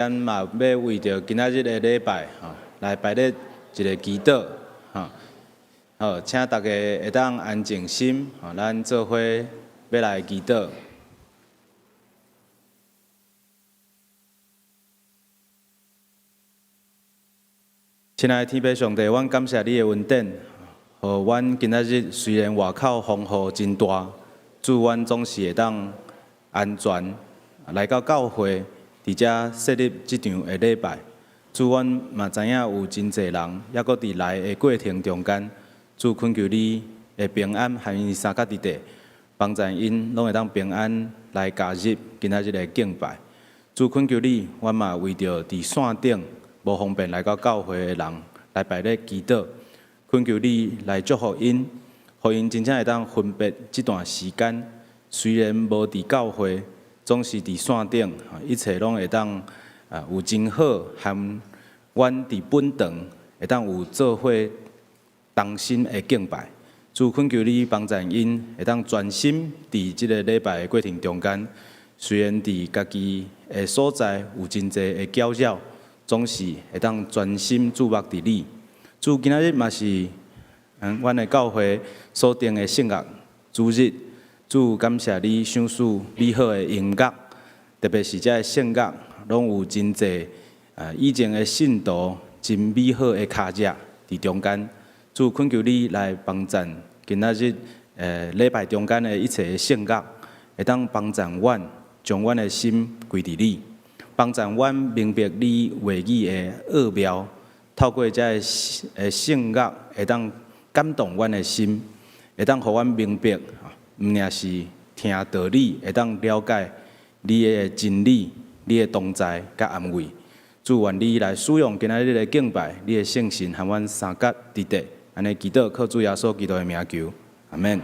咱嘛要为着今仔日的礼拜来摆列一个祈祷好，请大家会当安静心咱做伙要来祈祷。亲爱的天父上帝，阮感谢你的恩典，互阮今仔日虽然外口风雨真大，主阮总是会当安全来到教会，伫遮设立即场的礼拜。主阮嘛知影有真侪人，抑阁伫来的过程中间，主恳求你的平安和因三角伫地，帮助因拢会当平安来加入今仔日的敬拜。主恳求你，阮嘛为着伫线顶无方便来到教会的人来摆咧祈祷，恳求你来祝福因，互因真正会当分别这段时间，虽然无伫教会，总是伫线顶，一切拢会当有真好，和阮伫本堂会当有做伙同心的敬拜。主恳求你帮助因会当专心伫即个礼拜的过程中间，虽然伫家己的所在有真侪的搅扰，总是会当专心注目伫你。主今仔日嘛是阮的教会所定的圣乐主日，主感谢你赏赐美好的音乐，特别是这圣乐，拢有真侪以前的信徒真美好的脚迹伫中间。主恳求你来帮助今仔日礼拜中间的一切的圣乐，会当帮助阮将阮的心归伫你，帮助阮明白你话语的奥妙，透过这圣乐会当感动阮的心，会当互阮明白，毋仅是听道理，会当了解你的真理、你的同在甲安慰。主愿你来使用今仔日的敬拜，你的圣神和阮三角伫地，安尼祈祷，靠主耶稣基督的名求，阿免。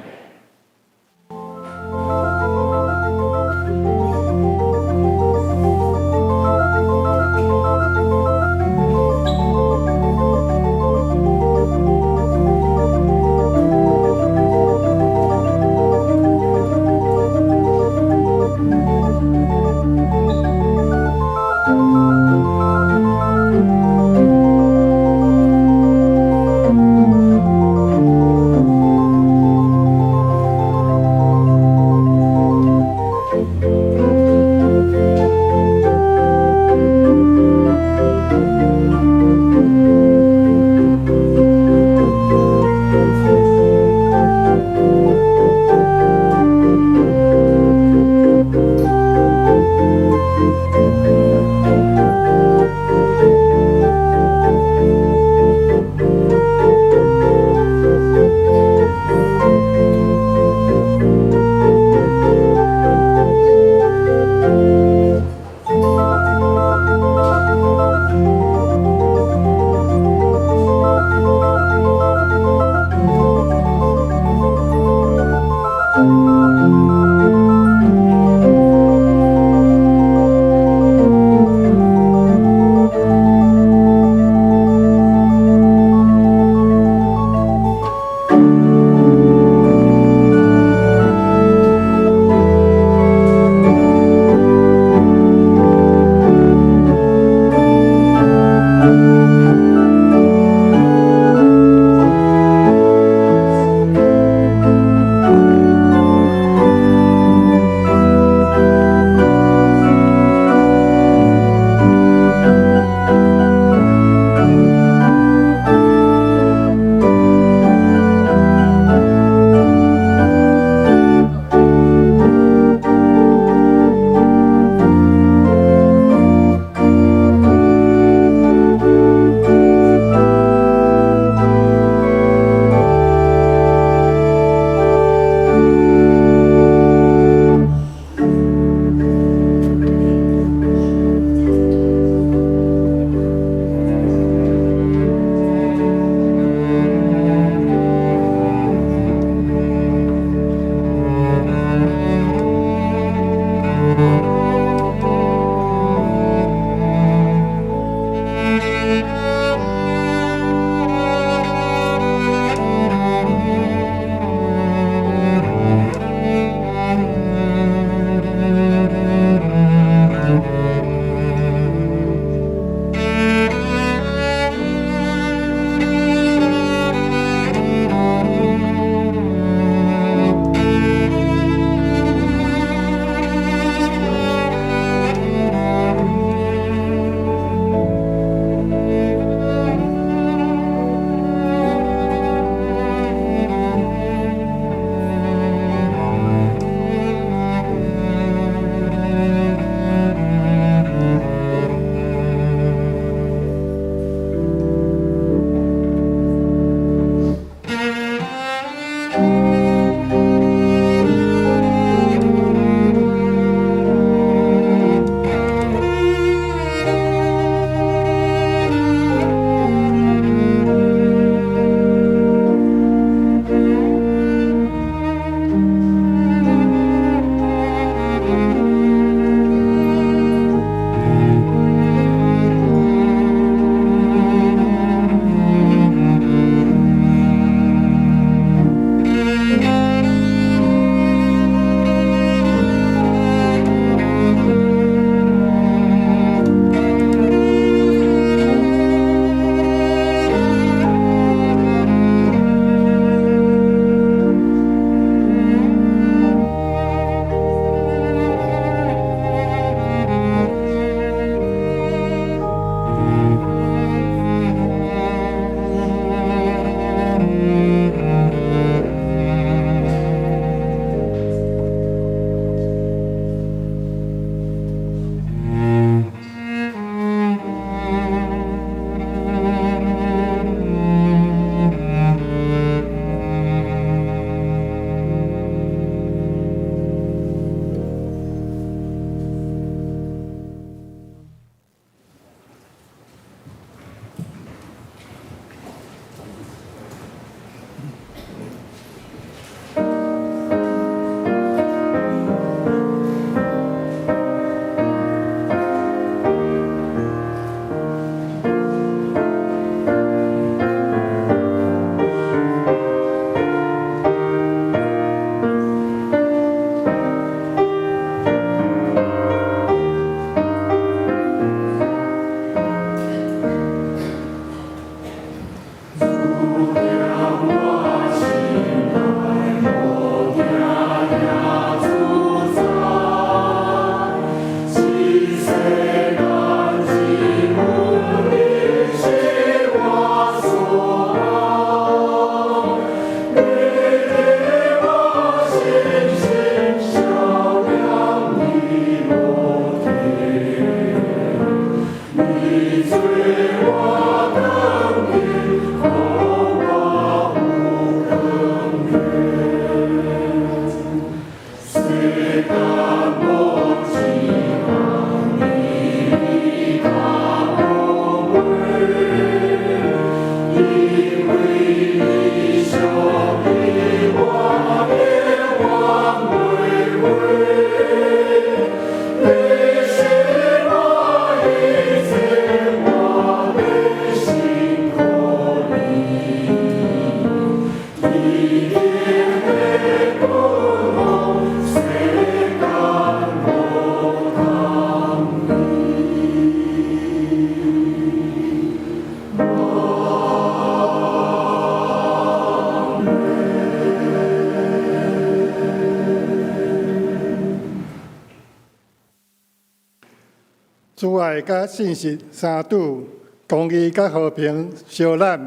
爱甲信实相拄，公义甲和平相揽，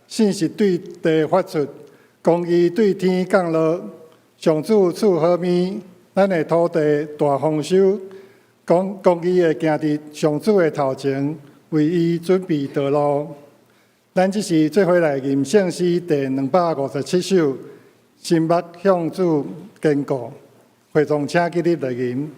信实对地发出，公义对天降落。上主赐好命，咱的土地大丰收。公义会行伫上主的头前，为伊准备道路。咱即是做伙来吟圣诗第257首，心目向主坚固。会众请起立来吟。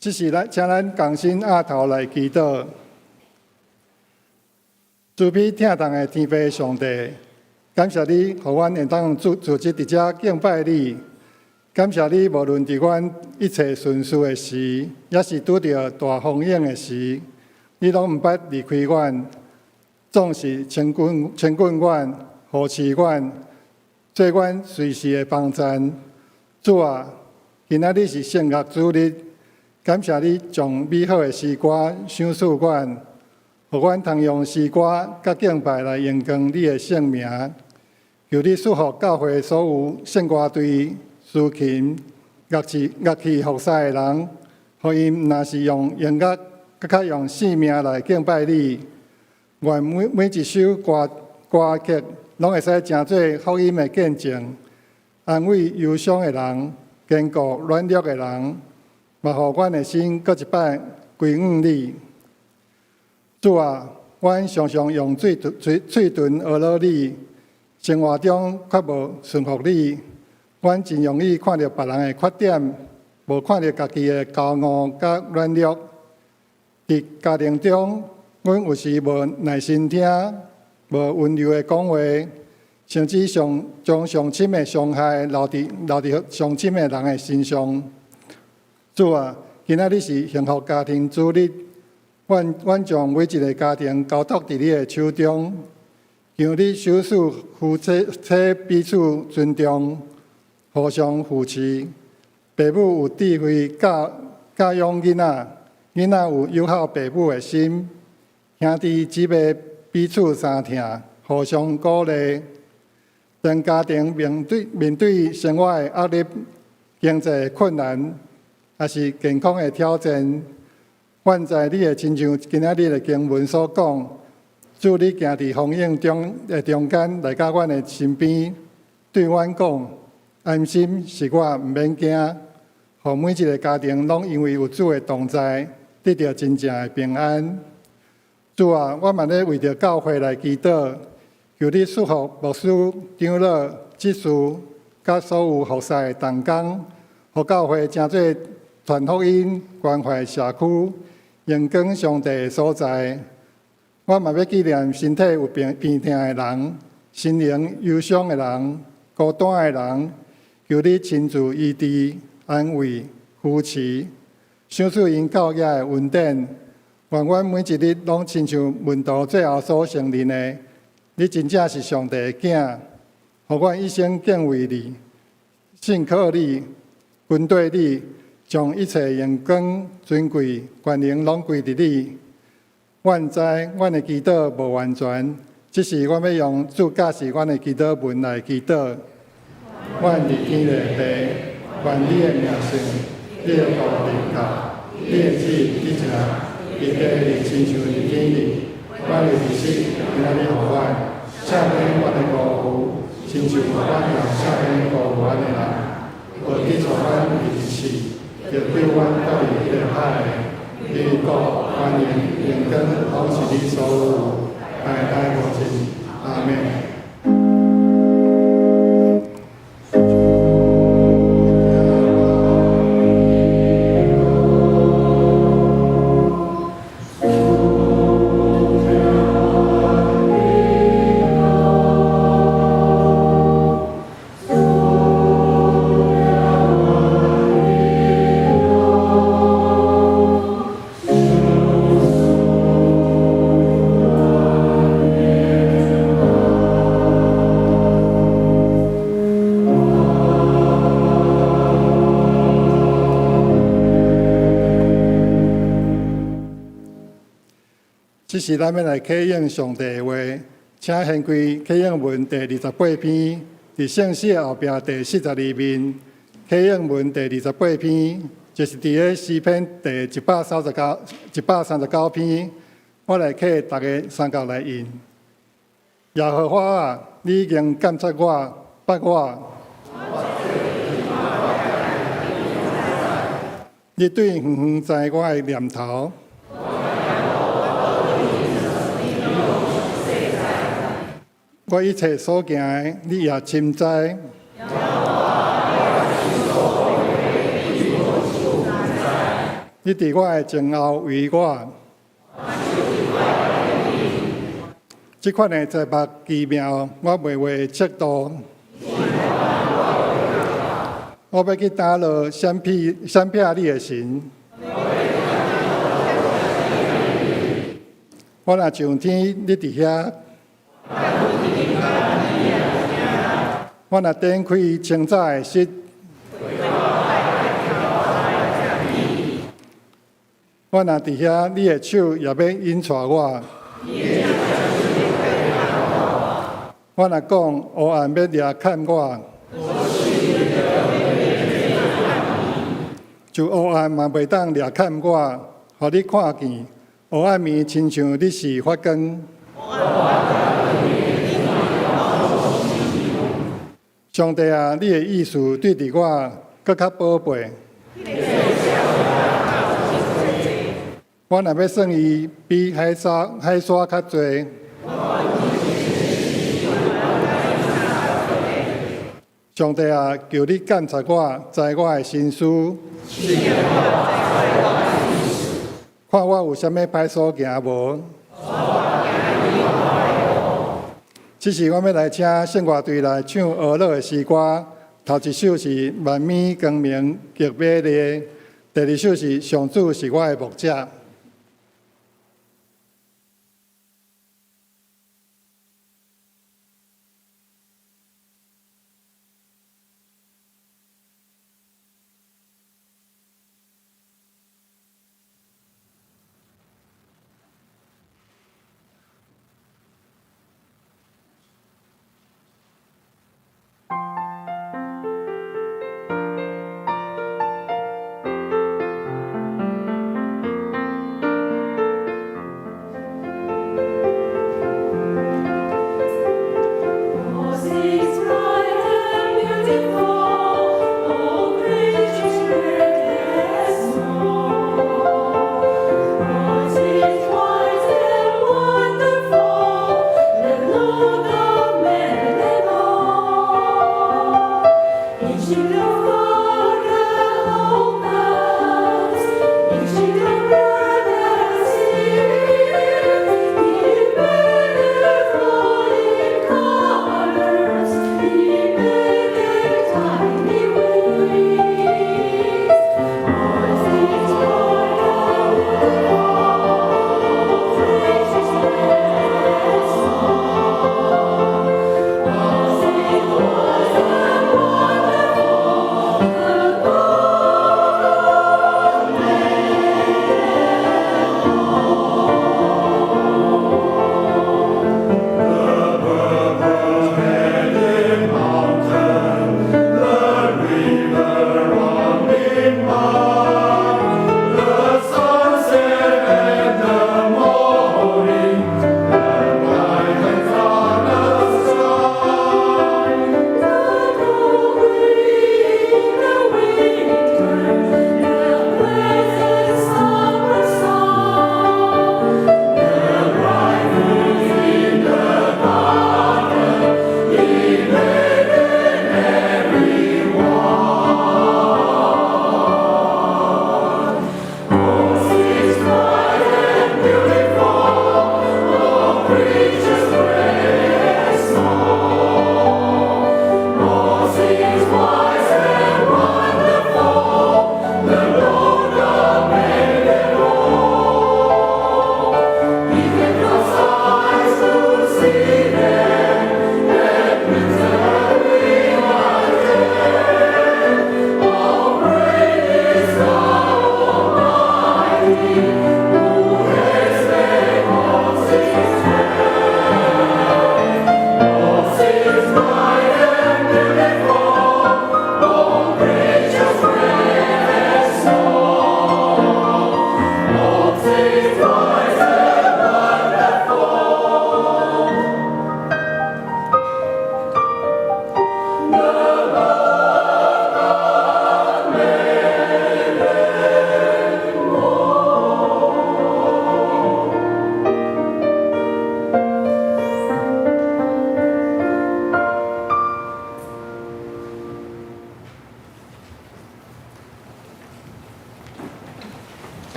这是请咱共心压头来祈祷。慈悲疼痛的天父上帝，感谢你，互阮会当组织伫遮敬拜你。感谢你，无论伫阮一切顺遂的时，也是拄着大风险的时，你拢毋捌离开阮，总是牵滚阮，扶持阮，做阮随时的帮衬。主啊，今仔日是圣乐主日。感谢你将美好的诗歌赏赐阮，互阮通用诗歌甲敬拜来荣光你的圣名。求你赐福教会所有圣歌队、司琴、乐器服侍的人，互因若是用音乐，更较用性命来敬拜你。愿每一首歌曲拢会使成做福音的见证，安慰忧伤的人，坚固软弱的人。嘛，互阮的心搁一摆归向你。主啊，阮常常用嘴唇学了你，生活中却无顺服你。阮真容易看到别人的缺点，无看到家己的骄傲甲软弱。伫家庭中，阮有时无耐心听，无温柔的讲话，甚至将上深的伤害留伫上深的人的身上。主啊，今仔日是幸福家庭主日，阮将每一个家庭交托伫你的手中，求你守护夫妻彼此尊重，互相扶持。父母有智慧教养囡仔，囡仔有友好父母的心，兄弟姊妹彼此相疼，互相鼓励。当家庭面对生活的压力、经济困难，也是健康的挑战，愿在你的亲像今仔日的经文所讲，主你行伫风影中间来到阮的身边，对阮讲：安心是我，毋免惊。互每一个家庭拢因为有主的同在，得到真正的平安。主啊，我嘛咧为着教会来祈祷，求你祝福牧师、长老、执事，甲所有服侍的同工，互教会成做传福音、关怀社区、荣光上帝的所在。我嘛要纪念身体有病痛的人、心灵忧伤的人、孤单的人，求你亲自医治、安慰、扶持，想出因教业的恩典。愿阮每一日拢亲像门徒最后所承认的，你真正是上帝的囝，互阮一生敬畏你、信靠你、跟对你，将一切荣光、尊贵、权能拢归伫你。阮知阮的祈祷无完全，只是阮要用主教示阮的祈祷文来祈祷。阮伫天的父，愿你的名圣，你的国临到，你的旨意伫成，伫地里亲像伫天里。阮的日子今仔日互阮，赦免阮的过负，亲像阮也赦免过负阮的人。无记错阮的死，就对阮到底的害。你国、权能、荣光，拢是你所有，代代无尽。阿门。这是咱要来启应上帝的话，请献开启应文第28篇，伫圣诗后壁第42面。启应文第28篇，就是伫咧诗篇第139篇。我来启大家三角来引。耶和华啊，你已经监察我、捌我。你对远远知我的念头。我一切所行的，你也深知。你伫我的前后为我。这款的财帛奇妙，我袂会测度。我要去打落闪避你的神。我若上天，你伫遐。我若展开清早的室，我若伫遐，你的手也要引带我。我若讲黑暗要掠砍我，就黑暗嘛袂当掠砍我，互你看见。黑暗面亲像你是发光。上帝啊，你的意思对伫我更较宝贝。我若要算伊比海沙较侪，上帝啊，求你监察我，知我的心思，看我有啥物歹所行无。这是我要来请圣乐队来唱俄乐的诗歌。头一首是《万米光明极美丽》，第二首是《上主是我的牧者》。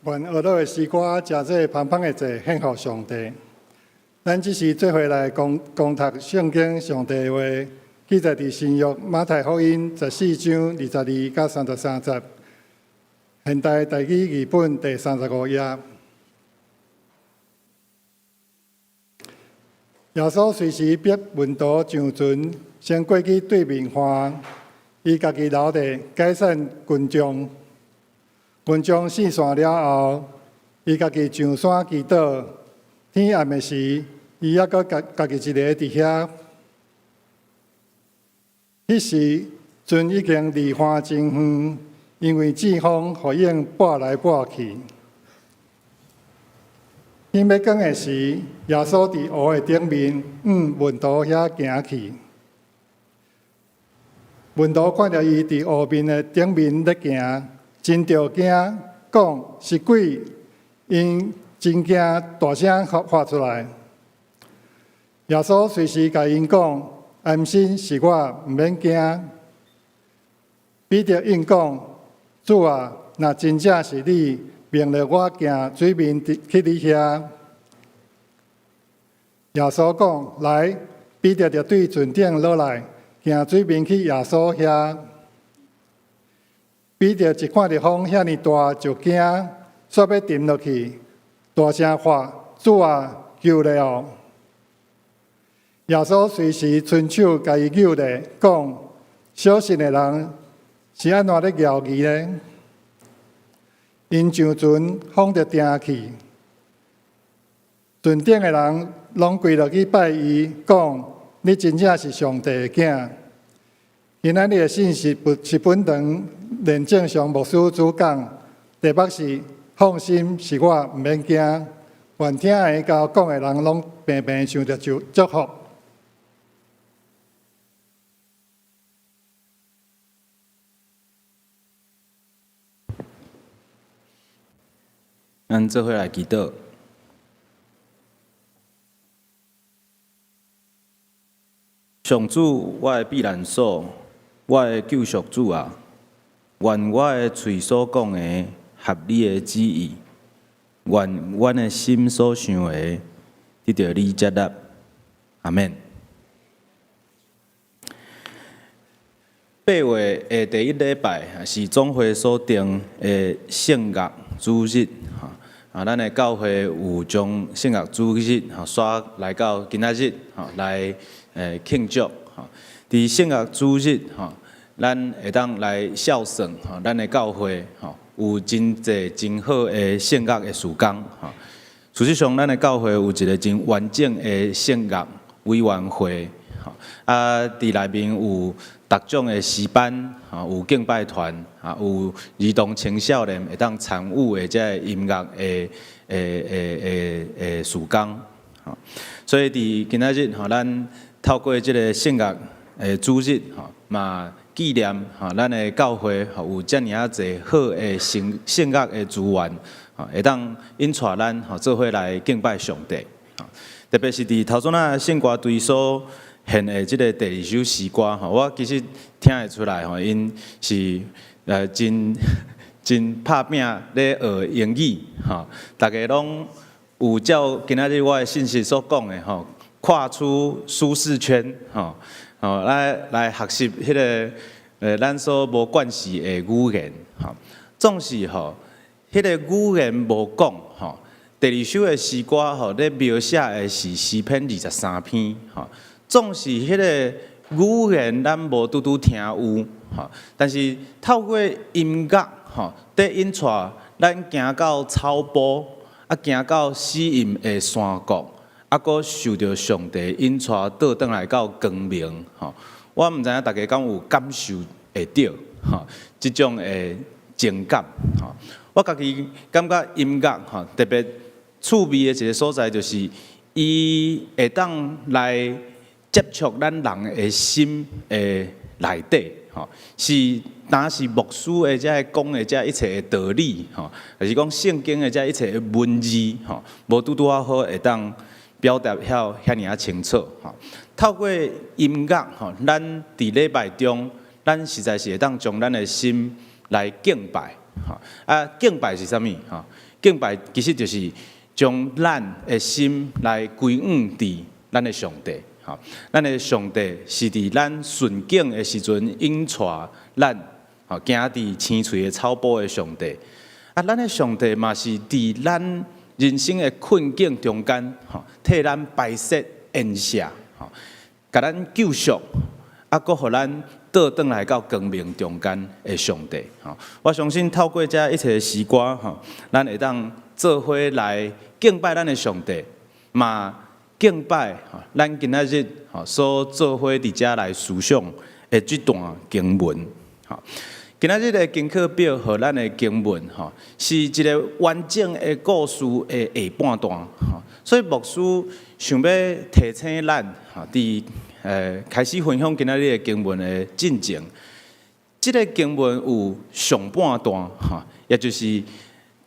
愿学到的诗歌，真济芳芳的济献给上帝。咱只是做伙来攻读圣经上帝的话，记载伫新约马太福音14章22到33节，现代台语译本第35页。耶稣随时逼门徒上船，先过去对面岸，伊家己留地解散群众。群众四散了后，伊家己上山祈祷。天暗的时，伊还阁家己一个伫遐。迄时船已经离岸真远，因为季风互影拨来拨去。天要光的时，耶稣伫湖的顶面门徒遐行去。门徒看到伊伫湖面的顶面咧行。真着惊，讲是鬼，因真惊，大声发出来。耶稣随时甲因讲：“安心，是我，毋免惊。”彼得应讲：“主啊，若真正是你，命令我行水面去你遐。”耶稣讲：“来。”彼得就对船顶落来，行水面去耶稣遐。彼得一看到风遐尼大，就惊，煞要沉落去，大声喊：“主啊，救了哦！”耶稣随时伸手甲伊救咧，讲：“小信的人是安怎咧摇伊呢？”因上船，风就停去。船顶的人拢跪落去拜伊，讲：“你真正是上帝的囝。”今仔日的信息是本堂连正常牧师主讲，题目是放心，是我，毋免惊。愿听的甲讲的人拢平平想着祝福。咱做伙来祈祷。上主，我的避难所，我的救赎主啊，愿我的嘴所讲的合你的旨意，愿阮的心所想的得到你接纳。阿免。8月的第一礼拜是总会所定的圣乐主日，咱的教会有将圣乐主日刷来到今仔日来庆祝。伫圣乐主日咱会当来孝顺咱的教会有真济真好的圣乐的时光。事实上，咱的教会有一个真完整的圣乐委员会，伫内面有各种的诗班，有敬拜团，有儿童青少年会当参与的这音乐的时光。所以伫今仔日咱透过这个圣乐主日嘛纪念咱的教会有遮尔啊侪好的圣乐的资源，会当引带咱做伙来敬拜上帝。特别是伫头先圣歌队所献的即个第2首诗歌，我其实听会出来，因是真拍拼咧学英语，大家拢有照今仔日我的信息所讲的，跨出舒适圈，来学习迄个咱所无惯习的语言，总是迄个语言无讲，第2首的诗歌咧描写的是诗篇23篇，总是迄个语言咱无拄拄听有，但是透过音乐，得引带咱行到草坡，行到死荫的山谷，阁受到上帝引带倒转来到光明。我毋知影大家敢有感受会到，即种的情感。我家己感觉音乐特别趣味的一个所在，就是伊会当来接触咱人的心的内底，是当是牧师的遮讲的遮一切的道理，还是讲圣经的遮一切的文字，无拄好会当表达遐尔清楚。透过音乐，咱伫礼拜中，咱实在是会当将咱的心来敬拜。敬拜是啥物？敬拜其实就是将咱的心来归向伫咱的上帝。咱的上帝是伫咱顺境的时阵引带咱，行伫青翠的草坡的上帝。咱的上帝嘛是伫咱人生的困境中间，替咱排泄冤赦，甲咱救赎，阁互咱倒转来到光明中间的上帝。我相信透过这一切的诗歌，咱会当做伙来敬拜咱的上帝，嘛敬拜咱今仔日所做伙伫遮来思想的这段经文。今仔日的经课表和咱的经文，是一个完整的故事的下半段。所以牧师想要提醒咱，伫开始分享今仔日的经文的进程。这个经文有上半段，也就是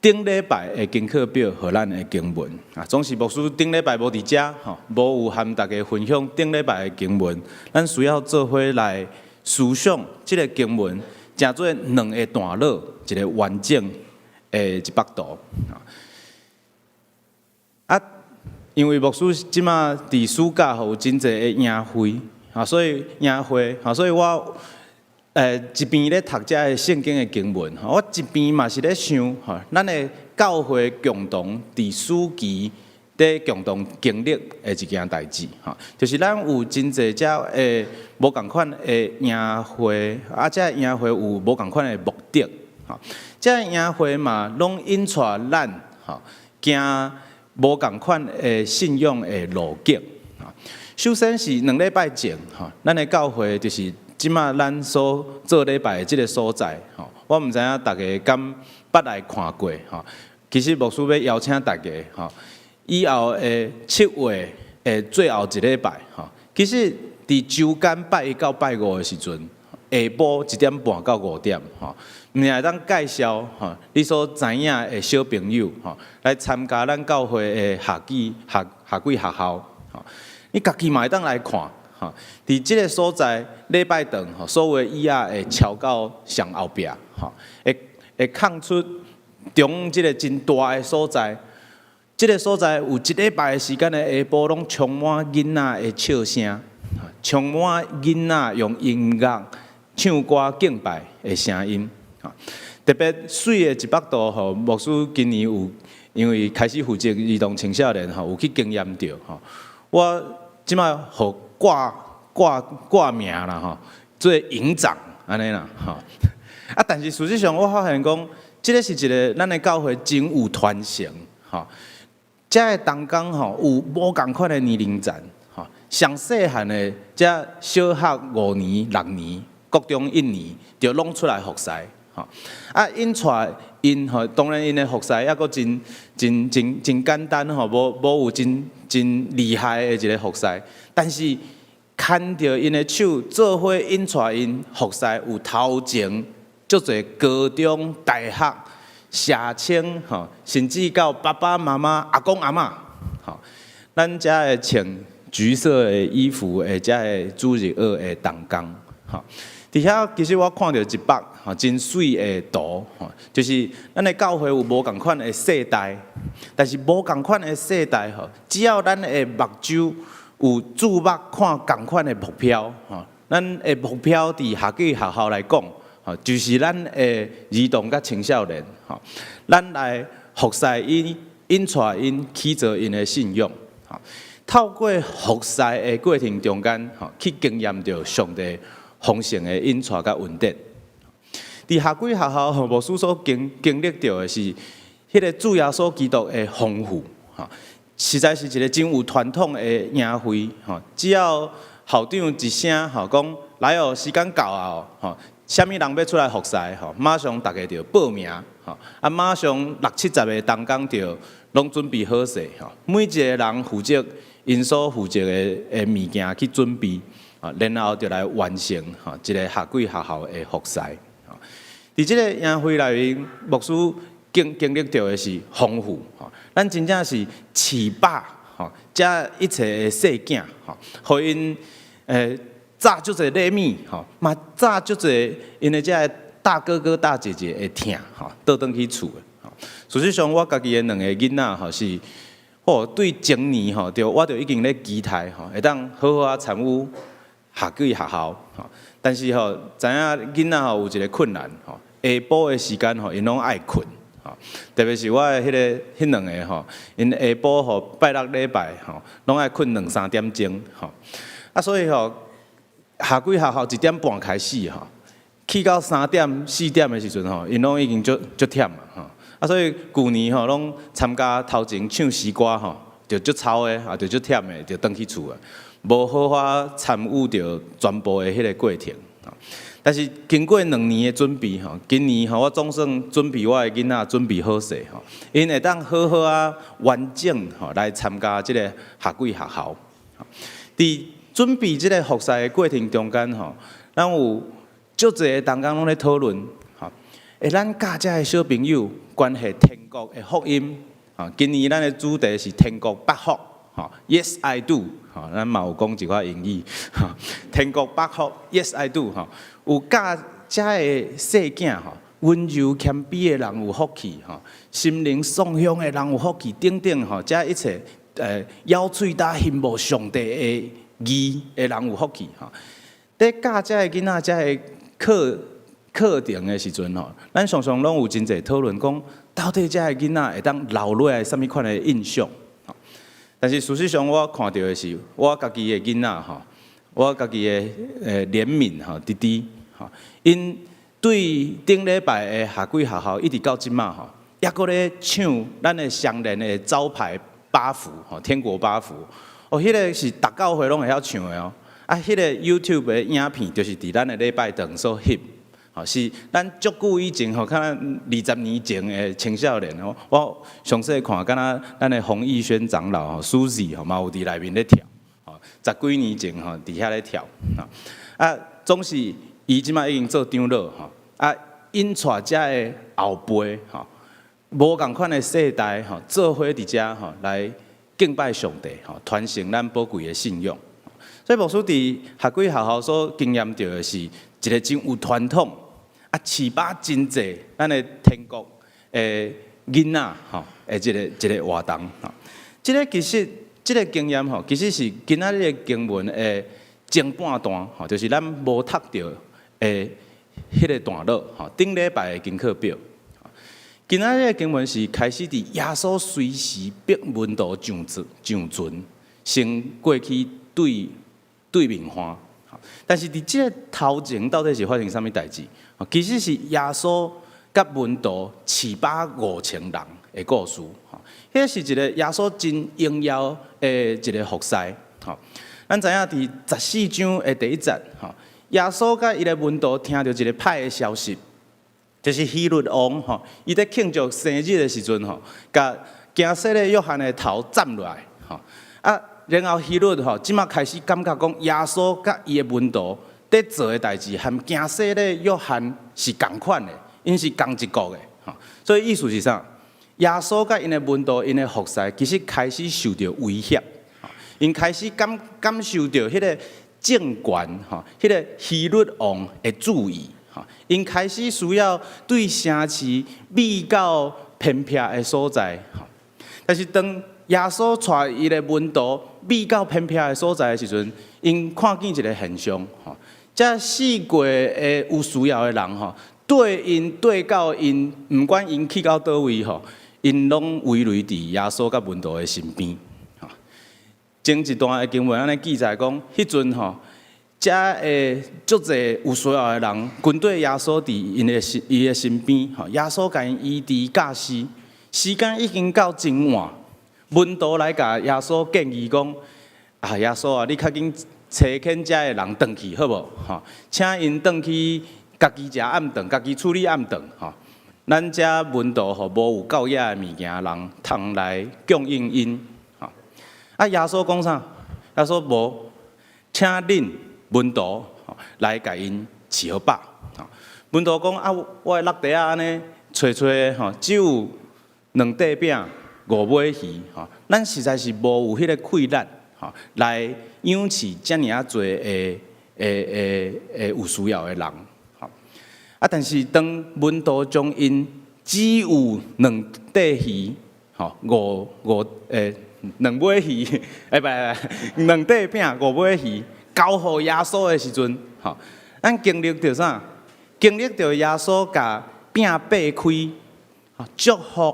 顶礼拜的经课表和咱的经文。总是牧师顶礼拜无伫遮，无有和大家分享顶礼拜的经文，咱需要做伙来思想这个经文。成做2个段落，一个完整的一幅图。因为牧师即马伫暑假有真侪的营会，所以营会，所以我一边咧读遮个圣经的经文，我一边嘛是咧想，咱的教会共同伫暑期在共同经历的一件代志，就是咱有真侪遮诶无共款的营会，遮营会有无共款的目的，遮营会嘛拢引带咱行无共款的信仰的路径。首先是2礼拜前，咱的教会就是即马咱所做礼拜的即个所在，我毋知影大家敢捌来看过，其实牧师要邀请大家，以后7月最后一礼拜吼，其实伫周间拜1到拜5的时阵，下晡1点半到5点吼，你会当介绍吼你所知影的小朋友吼来参加咱教会的夏季学校吼，你家己嘛会当来看吼，伫即个所在礼拜堂吼，所有的椅仔会超到上后壁吼，会空出中即个真大的所在。即个所在有1礼拜的时间的下晡，拢充满囡仔的笑声，充满囡仔用音乐唱歌敬拜的声音。特别水的100度吼，牧师今年有因为开始负责儿童青少年吼，有去经验到吼。我即摆互挂名啦吼，做营长安尼啦吼。啊，但是事实上我发现讲，即个是一个咱的教会真有传承吼。遮个同工吼有无共款的年龄层吼，上细汉的遮小学5年、6年、国中1年，就拢出来服侍吼。啊，因因吼，当然因的服侍抑阁真简单吼，无有真厉害的一个服侍，但是牵着因的手做伙因因服侍，有头前足侪高中、大学。社青吼，甚至到爸爸妈妈、阿公阿嬷吼，咱遮会穿橘色的衣服，遮会主日学的同工吼。伫遐其实我看到一幅吼真水的图吼，就是咱的教会有无共款的世代，但是无共款的世代吼，只要咱的目睭有注目看共款的目标吼，咱的目标伫学校来讲。吼，就是咱的儿童甲青少年，吼，咱来服侍因起造因的信用，吼，透过服侍的过程中间，吼，去经验到上帝丰盛的引带甲稳定。伫学校，吼，牧师所经历到的是，迄个主耶稣基督的丰富，吼，实在是一个真有传统的宴会，吼，只要校长一声，吼，讲来哦，时间到啊，吼。啥物人要出来服侍吼，马上大家就报名吼，啊马上60-70个同工就拢准备好势吼，每一个人负责因所负责的物件去准备，啊，然后就来完成吼一个学校的服侍。伫即个宴会内面，牧师经历到的是丰富吼，咱真正是饲饱吼，遮一切的细囝吼，互因炸足侪礼物吼，嘛炸足侪因的遮大哥哥大姐姐会听吼，倒转去厝的吼。事实上，我家己的2个囡仔吼是，对前年吼，我就已经咧期待吼，会当好好参与学校吼。但是吼，知影囡仔吼有一个困难吼，下晡的时间吼，因拢爱困吼。特别是我的迄2个吼，因下晡吼拜6礼拜吼，拢爱困2-3点钟吼。啊，所以吼。学校1点半开始吼，去到3点4点的时阵吼，因拢已经足忝啊吼。啊，所以旧年吼拢参加头前唱诗歌吼，就足操的，啊，就足忝的，就转去厝啊，无好好参与着全部的迄个过程。但是经过2年的准备吼，今年吼我总算准备我的囡仔准备好势吼，因会当好好啊完整吼来参加即个学校。伫准备即个服侍的过程中间吼，咱有足侪个同工拢咧讨论吼，咱教遮个小朋友关系天国的福音吼，今年咱的主题是天国8福吼 ，Yes I do 吼，咱嘛有讲一寡英语吼，天国8福 ，Yes I do 吼，有教遮个细囝吼，温柔谦卑的人有福气吼，心灵颂香的人有福气，等等吼，遮一切咬喙搭羡慕上帝的。义的人有福气吼，在教遮个囡仔遮个课程的时阵吼，咱常常拢有真侪讨论，讲到底遮个囡仔会当留落来什么款的印象？但是事实上，我看到的是我家己的囡仔吼，我家己的怜悯吼弟弟吼，因对顶礼拜的学校一直到即马吼，抑阁咧唱咱的上联的招牌8福吼，天国8福。迄个是逐教会拢会晓唱的哦。啊，迄个 YouTube 的影片就是伫咱的礼拜堂所翕，吼，是咱足久以前吼，看20年前的青少年吼，我详细看，敢若咱的洪义轩长老吼，Suzy 吼，嘛有伫内面咧跳，吼，10几年前吼，伫遐咧跳，啊，总是伊即摆已经做长老吼，啊，因带遮的后辈吼，无共款的世代吼，做伙伫遮吼来敬拜上帝吼，传承咱宝贵的信仰。所以牧师伫学几学校所经验到的是一个真有传统，啊，饲饱真济咱的天国的囡仔吼，的一个活动吼。即个其实即个经验吼，其实是今仔日的经文的前半段吼，就是咱无读到的迄个段落吼，顶礼拜的经课表。今仔日的经文是开始伫耶稣随时逼门徒上船，先过去对面岸。但是伫即个头前到底是发生啥物代志？其实是耶稣甲门徒饲饱5000人的故事。迄是一个耶稣真荣耀的一个服侍。咱知影伫14章的第1节，耶稣甲伊的门徒听到一个歹的消息。就是希律王伊在庆祝生日的时阵甲惊死的约翰的头斩落来然后希律即马开始感觉讲耶稣甲伊的门徒在做的代志，和惊死的约翰是同款的，因是同一国的所以意思是啥？耶稣甲因的门徒因的服侍，其实开始受到威胁，因开始感受到迄个政权迄个希律王的注意。因开始需要对城市秘到偏僻的所在，但是当耶稣带伊的门徒秘到偏僻的所在的时阵，因看见一个现象，这四过的有需要的人，对到因，不管因去到倒位，因拢围绕伫耶稣甲门徒的身边。前一段的经文安尼记载讲，迄阵遮诶，足侪有需要的人，军队耶稣伫伊的身边，耶稣甲因医治教师，时间已经到真晚，门徒来甲耶稣建议讲：耶稣啊，你较紧找牵遮的人转去好无？请因转去家己食暗顿，家己处理暗顿。咱遮门徒无有够野的物件，人通来供应因。耶稣讲啥？耶稣无，请恁。门徒来甲因饲好饱，门徒讲我的落地安尼找只有2块饼、5尾鱼，咱实在是无有迄个气力来养饲遮尔啊多有需要的人，但是当门徒将因只有2块鱼，2尾鱼，2块饼、5尾鱼。交互耶稣的时阵，咱经历到啥？经历到耶稣甲饼掰开，祝福，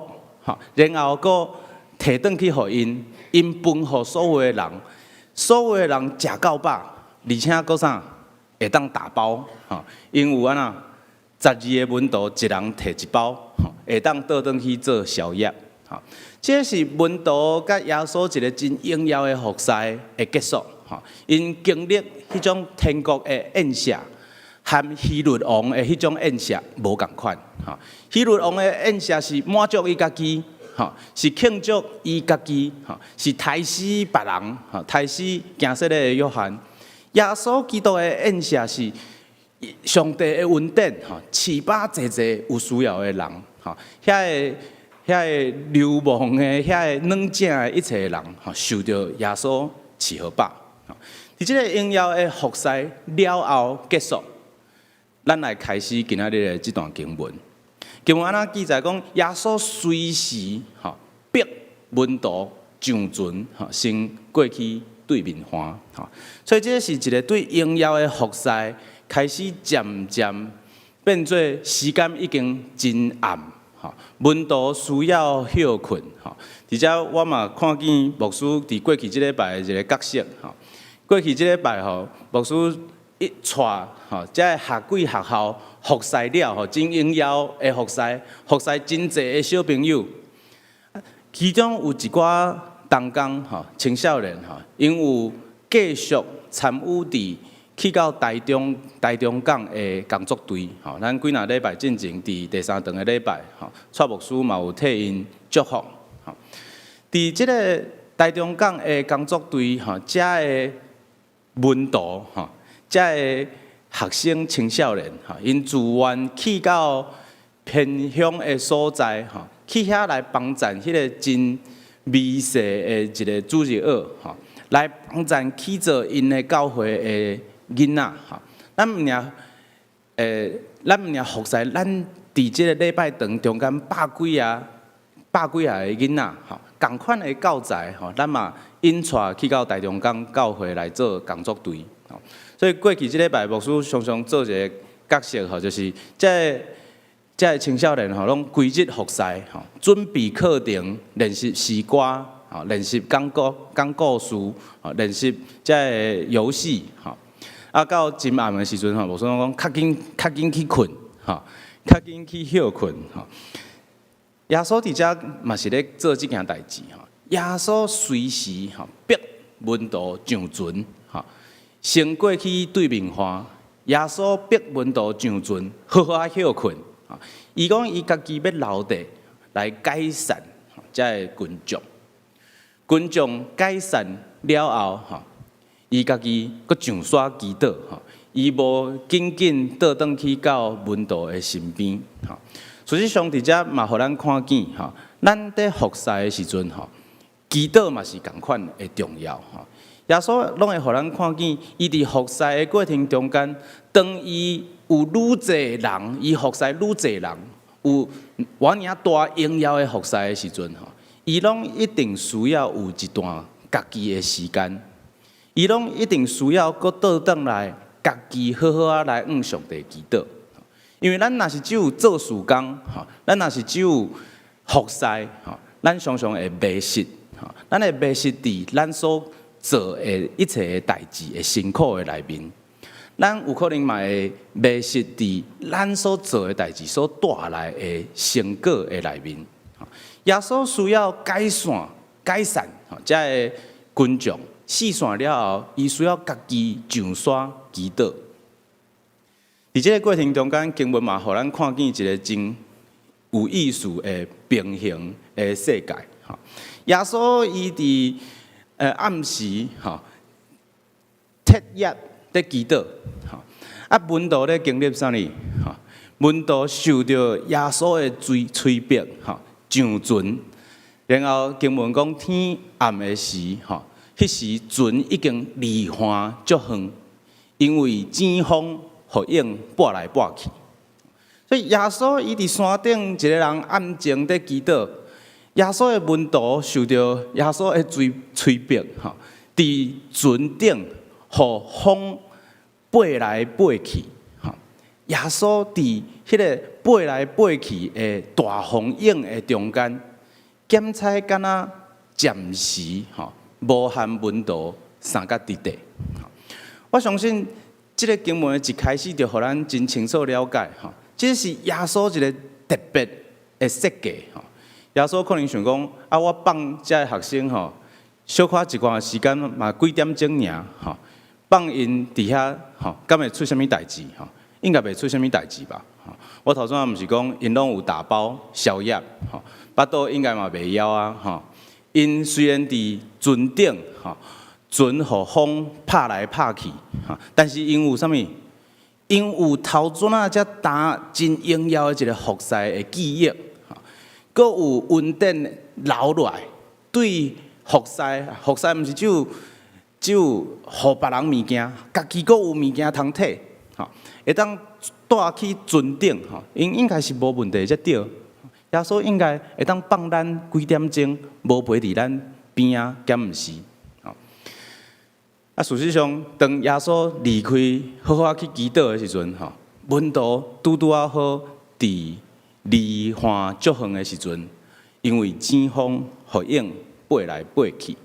然后佫摕转去互因分互所有的人，所有的人食到饱，而且佫啥会当打包，因有12个门徒，一人摕1包，会当倒转去做宵夜。这是门徒甲耶稣一个真荣耀的服侍的结束。因经历迄种天国的宴席，和希律王的迄种宴席无共款。希律王的宴席是满足伊家己，是庆祝伊家己，是杀死别人，杀死惊死的约翰。耶稣基督的宴席是上帝的恩典，饲饱济有需要的人，遐个流亡的、遐个软正的一切人，受到耶稣饲好饱。伫即个荣耀的服侍了后结束，咱来开始今仔日的这段经文。经文安怎记载讲，耶稣随时逼门徒上船，先过去对面岸。所以这是一个对荣耀的服侍开始渐渐变做时间已经真暗，门徒需要休困。而且我嘛看见牧师伫过去即礼拜的一个角色。过去即礼拜牧师一带这学几学校服侍了真荣耀的服侍真济的小朋友，其中有一寡童工青少年，因有继续参与伫去到台中港的工作队，吼，咱几若礼拜进前伫第3堂的礼拜，吼，蔡牧师嘛有替因祝福，吼。伫即个台中港的工作队，吼，遮的文图，吼，遮的学生青少年，吼，因自愿去到偏乡的所在，吼，去遐来帮赞迄个真美丽的一个主日学，吼，来帮赞去做因的教会的囡仔，吼，咱毋尔服侍，咱伫即个礼拜堂中间百几啊个囡仔，吼，共款的教材，吼，咱嘛引带去到台中港教会来做工作队，吼。所以过去即礼拜牧师常常做一个角色，吼，就是这青少年吼，拢规日服侍，吼，准备课程，练习诗歌，吼，练习讲故事，吼，练习这游戏，吼。啊，到真暗的时阵，吼，牧师讲较紧去困，吼，较紧去休困，吼。耶稣伫遮嘛是咧做即件代志，吼。耶稣随时吼逼门徒上船，吼，先过去对面岸。耶稣逼门徒上船，好好休困。伊讲伊家己要留地来改善即个群众，群众改善了后，吼，伊家己阁上山祈祷，吼，伊无紧倒转去到门徒的身边，吼。事实上，伫遮嘛，互咱看见，吼，咱伫服侍的时阵，吼，祈祷嘛是共款的重要，吼。耶稣拢会互咱看见，伊伫服侍的过程中间，当伊有愈侪人，伊服侍愈侪人，有偌尔大荣耀的服侍的时阵，吼，伊拢一定需要有一段家己的时间，伊拢一定需要搁倒转来，家己好好啊来向上帝祈祷。因为咱若是只有做事工，吼，咱若是只有服侍，吼，咱常常会迷失，吼，咱会迷失伫咱所做的一切的代志的辛苦的内面，咱有可能嘛会迷失伫咱所做的代志所带来的成果的内面。耶稣需要改善，即个群众试散了后，伊需要家己上山祈祷。伫即个过程中间，经文嘛，互咱看见一个真有意思的平衡的世界。耶稣伊伫暗时，吼，彻夜在祈祷，吼，啊，门徒咧经历啥呢？吼，门徒受到耶稣的催逼，吼，上船，然后经文讲天暗的时，吼，迄时船已经离岸足远，因为尖风。互影拨来拨去，所以耶稣伊伫山顶，一个人安静在祈祷。耶稣的门徒受到耶稣的催逼，吼，伫船顶，互风飞来飞去，吼。耶稣伫迄个飞来飞去的大风影的中间，检采敢若暂时，吼，无限门徒三角伫地。我相信。这个经文一开始就互咱真清楚了解，吼，这是耶稣一个特别的设计，吼。耶稣可能想讲，啊，我放这学生，吼，小可一段时间嘛，几点钟尔，吼，放因伫遐，吼，敢会出啥物代志，吼，应该袂出啥物代志吧，吼。我头先也毋是讲，因拢有打包宵夜，吼，巴肚应该嘛袂枵啊，吼。因虽然伫船顶，吼。船互风拍来拍去，但是因有啥物？因有头船啊，遮担真荣耀的一个服侍的记忆，阁有稳定留落来。对服侍毋是只有互别人物件，家己阁有物件通摕，会当带去船顶，因应该是无问题才对。耶稣应该会当放咱几点钟，无陪伫咱边啊，敢毋是？啊，事实上，当耶稣离开，好好去祈祷的时阵，吼，门徒拄啊好伫离岸足远的时阵，因为尖风互影飞来飞去，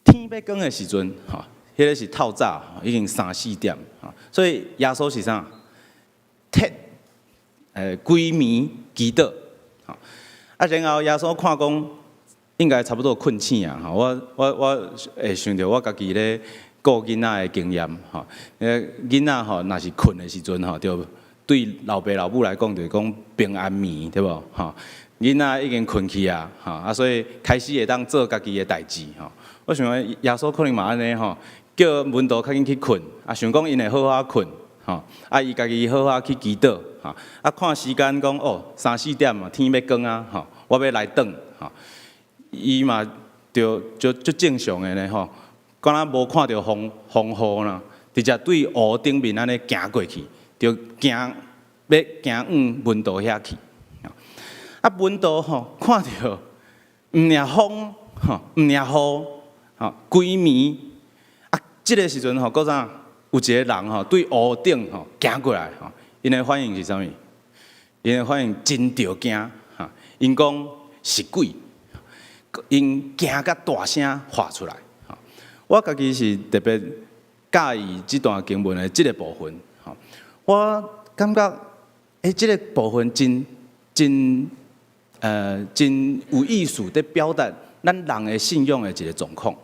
天要光的时阵，吼，迄个是透早，已经3、4点，吼，所以耶稣是啥？规暝祈祷，吼，啊，然后耶稣看讲。应该差不多困醒啊！我会想到我家己咧顾囡仔的经验吼。囡仔吼，若是困的时阵吼，就对老爸老母来讲，就是讲平安眠，对无吼？囡仔已经困去啊，吼所以开始会当做家己的代志吼。我想讲耶稣可能嘛安尼吼，叫门徒较紧去困，想讲因会好好困，吼伊家己好好去祈祷，吼看时间讲3、4点啊，天要光啊，吼我要来转，吼伊嘛就正常的呢吼，敢若无看到风雨啦，直接对湖顶面安尼行过去，就要行门徒遐去。门徒吼看到毋领风吼，毋领雨吼，规暝即个时阵吼，搁啥有一个人吼对湖顶吼行过来吼，因的反应是啥物？因的反应真着惊吼，因讲是鬼，因惊甲大声喊出来吼。我家己是特别介意即段经文的即个部分吼，我感觉即个部分真有意思，伫表达咱人的信仰的一个状况。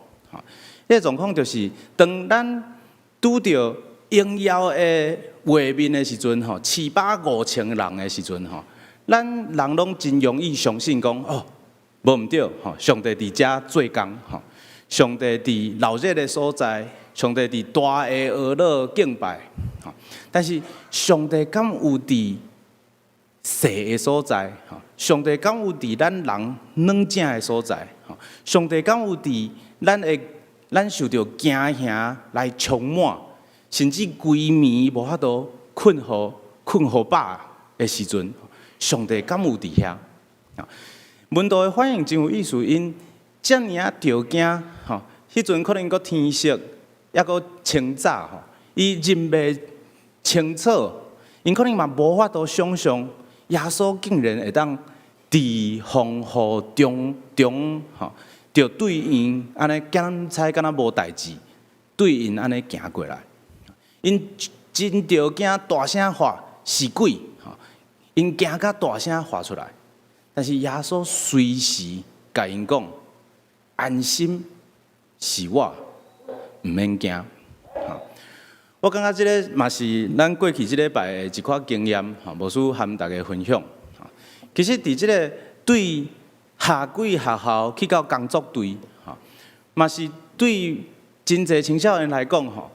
迄个状况就是，当咱拄着应邀的画面的时阵吼，700-5千人的时阵吼，咱人拢真容易相信讲无毋对吼，上帝伫遮做工吼，上帝伫闹热的所在，上帝伫大的俄勒敬拜吼，但是上帝敢有伫细的所在吼？上帝敢有伫咱人软正的所在吼？上帝敢有伫咱受到惊吓来充满，甚至规暝无法度困好饱的时阵，上帝敢有伫遐？门徒的反应真有意思，因遮尔啊着惊吼，迄阵可能阁天色抑阁清早吼，伊认袂清楚，因可能嘛无法度想象。耶稣竟然会当伫风雨中吼，就对因安尼检采敢若无代志，对因安尼行过来，因真着惊，大声喊是鬼吼，因惊甲大声喊出来。但是耶稣随时甲因讲：安心，是我，毋免惊。我感觉即个嘛是咱过去即礼拜的一款经验，无需和大家分享。其实伫即个对下几学校去到工作队，嘛是对真侪青少年来讲，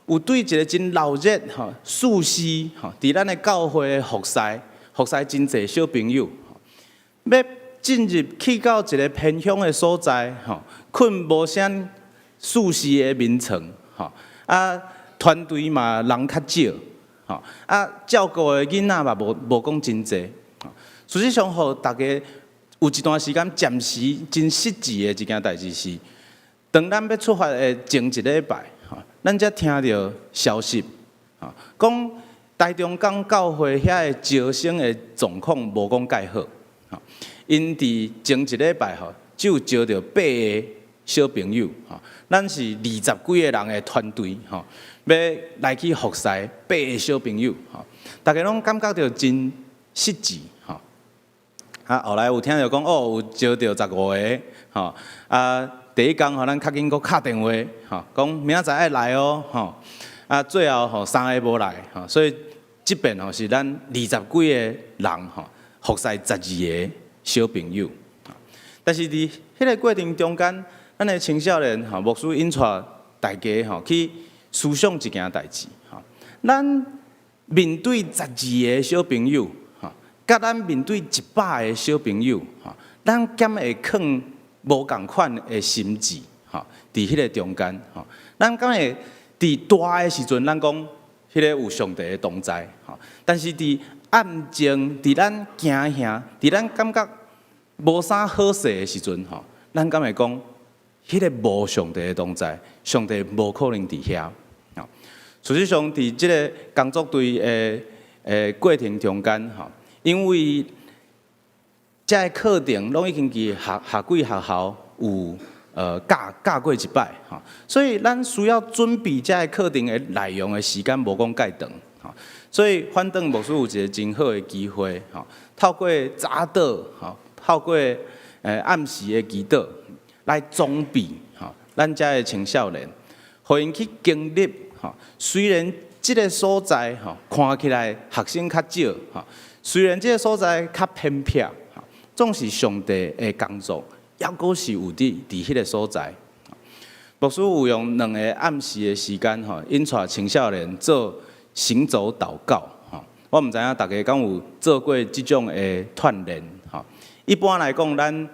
有对一个真闹热、舒适，伫咱的教会的服侍真侪小朋友，要进入去到一个偏乡的所在，困无啥舒适的眠床，团队嘛人较少，照顾的囡仔嘛无讲真济，事实上，互大家有一段时间暂时真失志的一件代志是，当咱要出发的前一礼拜，咱才听到消息，讲台中港教会遐的招生的状况无讲介好，因伫前一礼拜只有招到8个小朋友，咱是20几个人的团队，要来去服侍8个小朋友，大家拢感觉到真失志，后来有听到讲有招到15个，第一工咱较紧搁敲电话，讲明仔载爱来哦，最后3个无来，所以即边是咱20几个人服侍12个小朋友，但是伫迄个过程中间，咱的青少年牧师引带大家去思想一件代志，咱面对12个小朋友，甲咱面对100个小朋友，咱敢会放无共款的心志，伫迄个中间，咱敢会伫大的时阵，咱讲迄个有上帝的同在，但是伫暗静，伫咱惊吓，伫咱感觉无啥好势的时阵，咱敢会讲迄个无上帝的同在，上帝无可能伫遐。事实上，伫即个工作队的过程中间，因为这个课程拢已经伫下几学校有教过一摆，所以咱需要准备这个课程的内容的时间无讲介长，所以反正牧师有一个真好的机会，透过早祷，透过暗时的祈祷来装备咱遮的青少年，互因去经历吼。虽然即个所在吼看起来学生较少吼，虽然即个所在较偏僻吼，总是上帝的工作，抑阁是有伫迄个所在。牧师有用2个暗时的时间吼，引带青少年做行走祷告吼。我毋知影大家敢有做过即种的锻炼吼。一般来讲，咱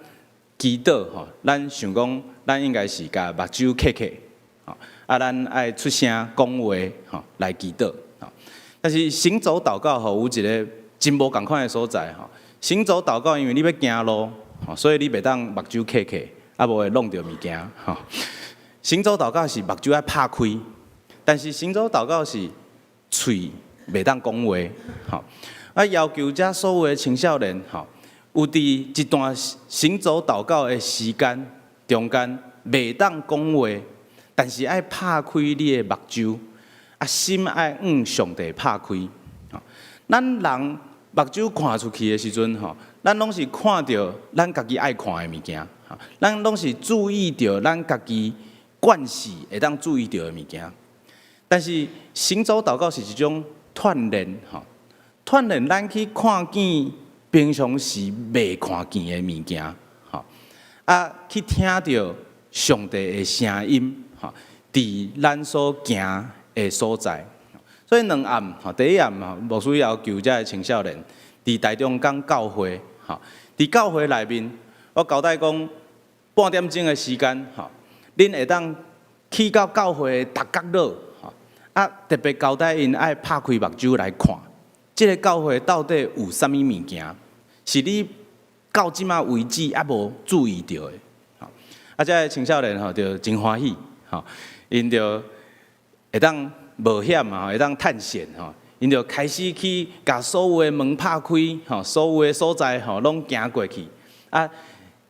祈祷吼，咱想讲，咱应该是甲目睭闭起，吼，咱爱出声讲话吼来祈祷吼。但是行走祷告吼有一个真无共款的所在吼。行走祷告，因为你要行路吼，所以你袂当目睭闭起，无会弄着物件吼。行走祷告是目睭爱拍开，但是行走祷告是喙袂当讲话吼。要求遮所有的青少年吼，有伫一段行走祷告的时间中间，袂当讲话，但是爱拍开你的目睭，心爱向上帝拍开。咱人目睭看出去的时阵吼，咱拢是看到咱家己爱看的物件，咱拢是注意到咱家己惯势会当注意到的物件。但是行走祷告是一种锻炼吼，锻炼咱去看见平常时袂看见的物件，吼，去听到上帝的声音，吼，伫咱所行的所在。所以2暗吼，第一暗吼，牧师要求遮个青少年伫台中港教会，吼，伫教会内面，我交代讲半点钟的时间，吼，恁会当去到教会的逐角落，吼，特别交代因爱拍开目睭来看，即个教会到底有啥物物件，是你到即马为止还无注意到的，吼，遮个青少年吼就真欢喜，吼，因就会当冒险嘛，会当探险吼，因就开始去甲所有的门拍开，吼，所有的所在吼拢行过去，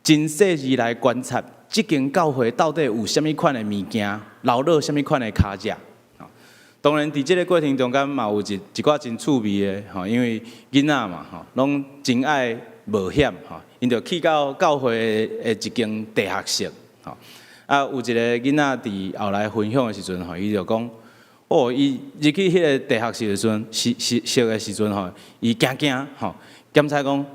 真细致来观察，即间教会到底有啥物款的物件，留落啥物款的脚迹。当然，伫即个过程中间嘛有一寡真趣味的吼，因为囡仔嘛吼，拢真爱冒险吼，因就去到教会的一间地下室吼，有一个囡仔伫后来分享的时阵吼，伊就讲。伊入去迄个地下室的时阵，室的时阵吼，伊惊吼，检查讲，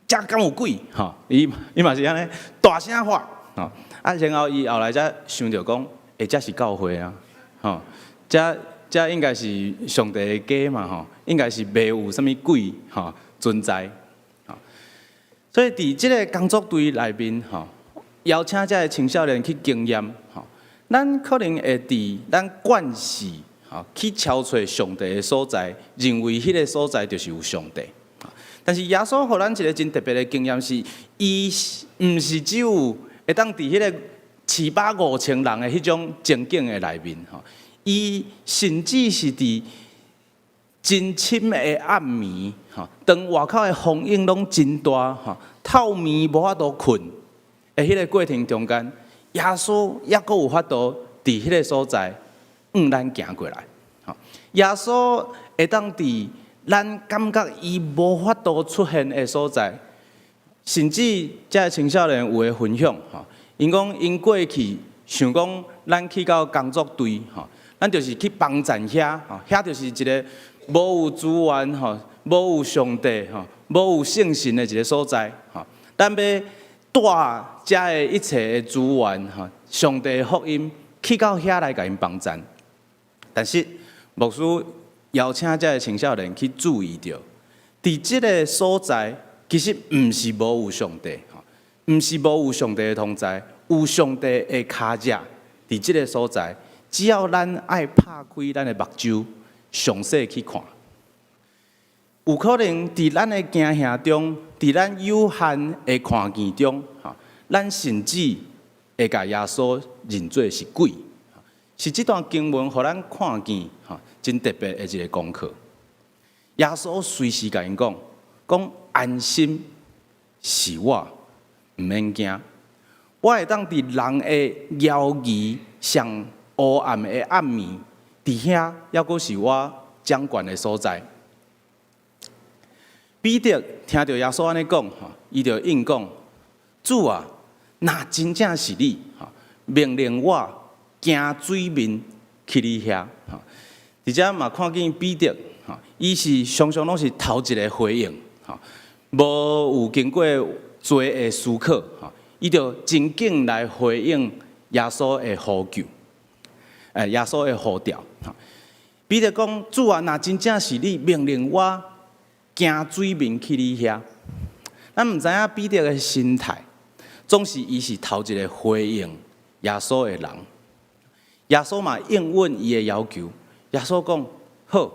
遮敢有鬼吼，伊嘛是安尼大声喊吼，然后伊后来才想着讲，遮是教会啊，吼，遮应该是上帝的家嘛吼，应该是袂有啥物鬼吼存在，吼，所以伫即个工作队内面吼，邀请遮个青少年去经验吼。咱可能会伫咱惯势吼去敲找上帝的所在，认为迄个所在就是有上帝。但是耶稣互咱一个真特别的经验是，伊毋是只有会当伫迄个700-500人的迄种情景的内面吼，伊甚至是伫真深的暗暝吼，当外口的风影拢真大吼，透暝无法度困的迄个过程中间。耶稣也阁有法度伫迄个所在，咱行过来。耶稣会当伫咱感觉伊无法度出现的所在，甚至遮个青少年有诶分享，因讲因过去想讲，咱去到工作队，咱就是去帮站遐，遐就是一个无有资源，无有上帝，无有圣神的一个所在，咱要。带遮个一切的资源，上帝的福音去到遐来甲因帮助。但是牧师邀请遮个青少年去注意到，伫即个所在其实毋是无有上帝，毋是无有上帝的同在，有上帝的脚迹伫即个所在。只要咱爱拍开咱的目睭，详细去看。有可能伫咱的镜像中，伫咱有限的看见中，咱甚至会甲耶稣认做是鬼，是这段经文互咱看见，真特别的一个功课。耶稣随时甲因讲安心是我，毋免惊。我会当伫人的妖异上黑暗的暗暝，伫遐抑阁是我掌权的所在。彼得听到耶稣安尼讲，伊就应讲：主啊，若真正是你，命令我行水面去你遐。而且嘛看见彼得，伊是常常拢是头一个回应，无有经过多的思考，伊就真紧来回应耶稣的呼救，耶稣的呼召。彼得讲：主啊，若真正是你命令我行水面去你遐，咱毋知影彼得的心态，总是伊是头一个回应耶稣的人。耶稣嘛应允伊的要求。耶稣讲：好，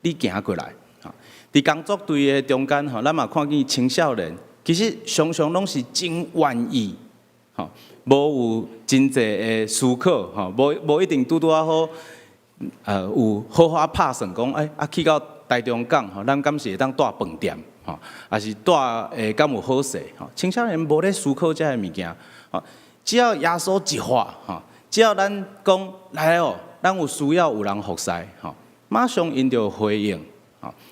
你行过来。伫工作队的中间，咱嘛看见青少年，其实常常拢是真愿意，无有真济的思考，无一定拄啊好，有好好拍算讲，去到台中港，咱敢是会当住饭店，还是住敢有好势？青少年无咧思考这些物件，只要耶稣一话，只要咱讲来哦。咱有需要有人服侍，马上因就回应，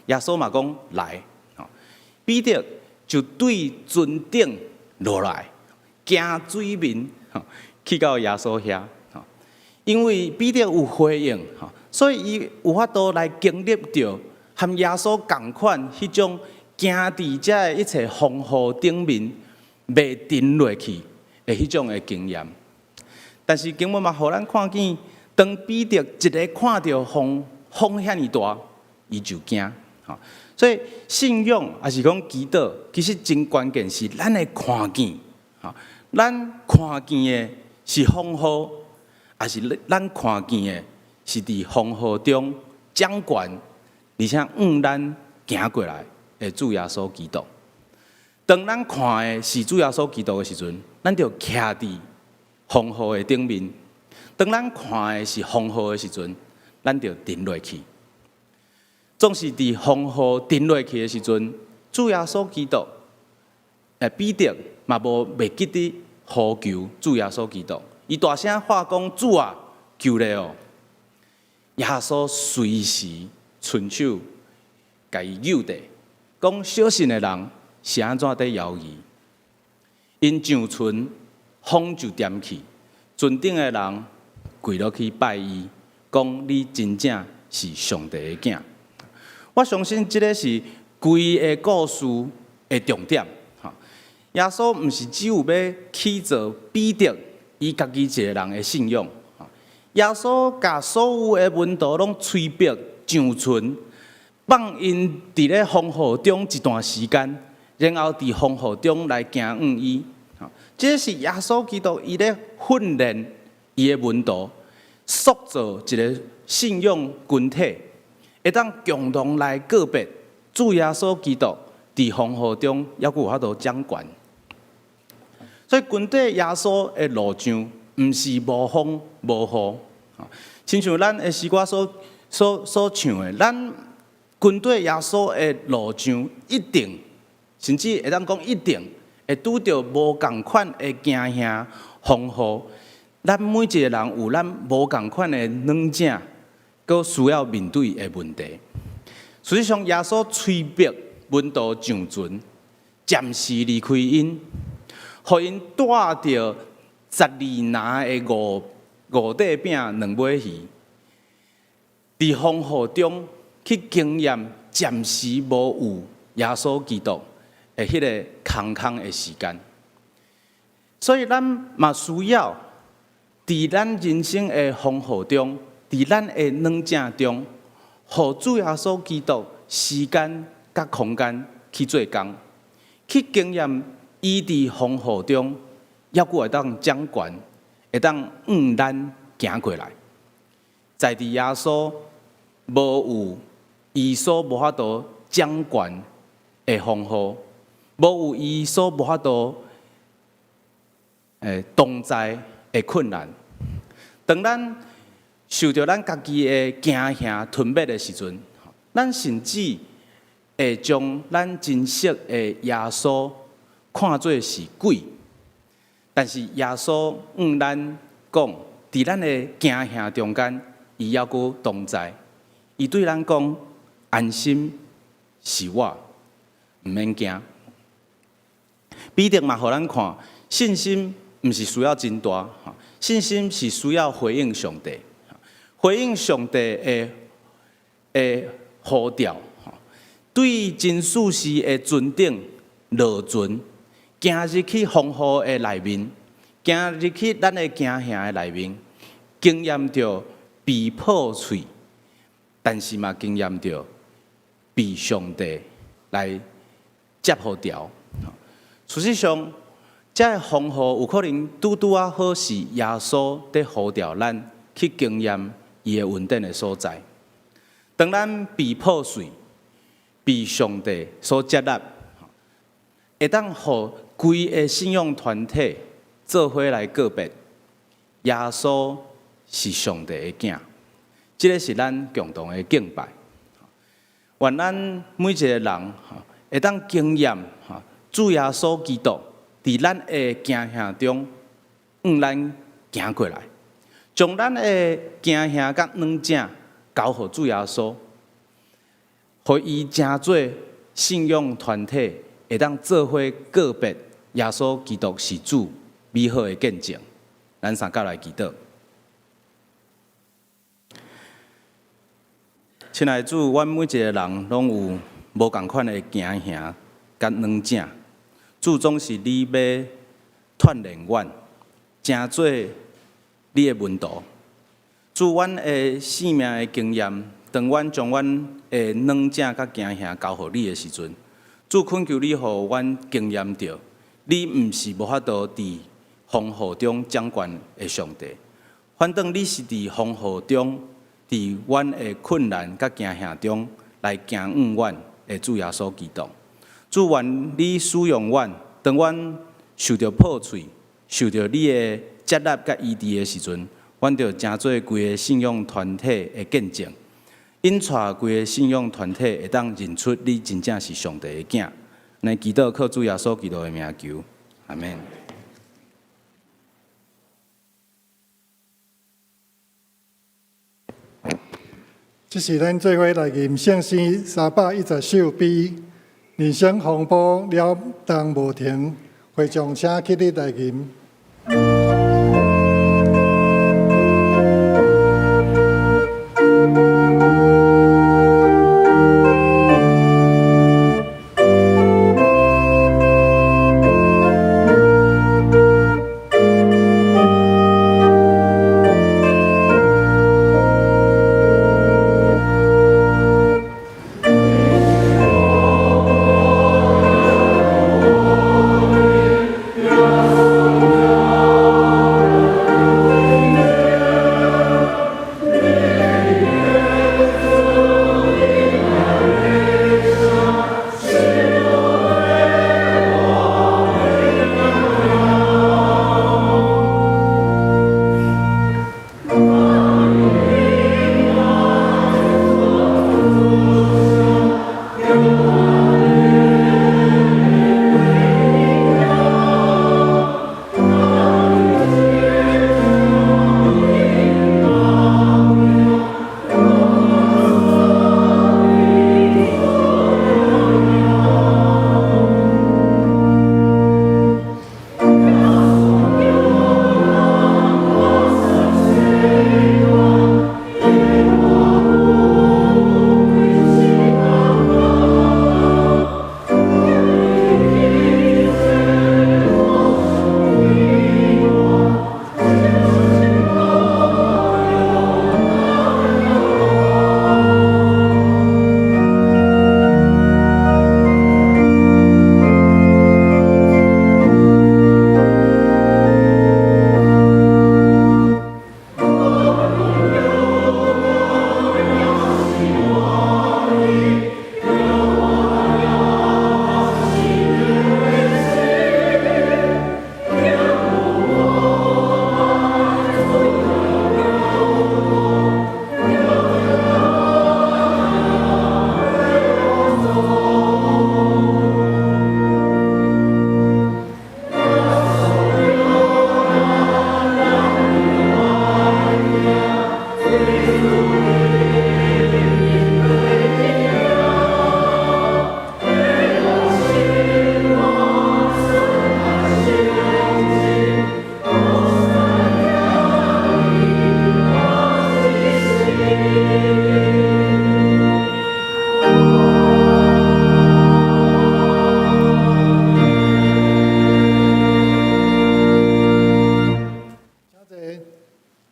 耶稣嘛讲来，彼得就对船顶落来，行水面，去到耶稣遐，因为彼得有回应，所以伊有法度来经历到和耶稣同款迄种行伫遮一切风雨顶面袂沉落去的迄种的经验。但是经文嘛，互咱看见。当彼得一个看到风遐尼大，伊就惊。所以信仰也是讲祈祷，其实真关键是咱的看见。咱看见的是风雨，还是咱看见的是伫风雨中掌权，而且咱行过来的主耶稣基督。当咱看的是主耶稣基督的时阵，咱就徛伫风雨的顶面。当咱看的是风雨的时阵，咱就沉落去。总是伫风雨沉落去的时阵，主耶稣基督，彼得嘛袂记得呼求主耶稣基督，伊大声喊讲：主啊，救你哦！耶稣随时伸手，甲伊救地，讲小信的人是安怎在犹豫？因上船，风就点去，船顶的人。跪落去拜伊，讲你真正是上帝的囝。我相信这个是规个故事的重点。耶稣毋是只有要起造彼得伊家己一个人的信仰。耶稣甲所有的门徒拢催逼上船，放因伫咧风雨中一段时间，然后伫风雨中来行伊。这是耶稣基督伊咧训练。伊的门徒塑造一个信仰群体，会当共同来告别主耶稣基督伫风雨中，还佫有法度掌权。所以群体耶稣的路上，毋是无风无雨，亲像咱的诗歌所唱的，咱群体耶稣的路上一定，甚至会当讲一定会拄到无共款的惊吓风雨。咱每一个人有咱无共款的软件，佮需要面对的问题。实际上，耶稣催逼门徒上船，暂时离开因，互因带着12拿的五块饼、2尾鱼，伫风雨中去经验暂时无有耶稣基督的迄个空的时间。所以，咱嘛需要。伫咱人生的风雨中，伫咱的软件中，互主耶稣基督时间甲空间去做工，去经验伊伫风雨中，抑佫会当掌权，会当咱行过来。在伫耶稣无有伊所无法度掌权的风雨，无有伊所无法度同在的困难。当咱受到咱家己的惊吓吞灭的时阵，咱甚至会将咱真实的耶稣看作是鬼。但是耶稣咱讲，伫咱的惊吓中间，伊还佫同在。伊对咱讲：安心是我，毋免惊。彼得嘛，互咱看信心毋是需要真大，信心是需要回应上帝，回应上帝的呼召，对真属实的尊敬落存，行入去丰富的内面，行入去咱的惊吓的内面，经验着被破碎，但是嘛经验着被上帝来接互掉。事实上，这个丰富有可能拄拄啊好是耶稣在呼召咱去经验伊的稳定的所在。当咱被破碎，被上帝所接纳，会当互规个信仰团体做伙来告别。耶稣是上帝的囝，这个是咱共同的敬拜。愿咱每一个人会当经验主耶稣基督伫咱的惊吓中，咱行过来，将咱的惊吓甲软正交互主耶稣，互伊成做信仰团体，会当做伙告别耶稣基督是主美好的见证。咱三甲来祈祷。亲爱的主，阮每一个人拢有无共款的惊吓甲软正，主总是你要锻炼阮，成做你的门徒。主，阮的生命的经验，当阮将阮的软正甲惊吓交互你的时阵，主恳求你，互阮经验到，你毋是无法度伫丰富中掌权的上帝，反正你是伫丰富中，伫阮的困难甲惊吓中来行阮阮的主耶稣基督。主，愿你使用阮，当阮受到破碎、受到你的接纳甲医治的时阵，阮就成做规个信仰团体的见证，引带规个信仰团体会当认出你真正是上帝的囝。来祈祷靠主耶稣基督的名求，阿门。这是咱做伙来吟圣诗310首悲，人生风波了当无停，会众请起立来吟。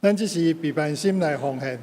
咱只是备办心来奉献。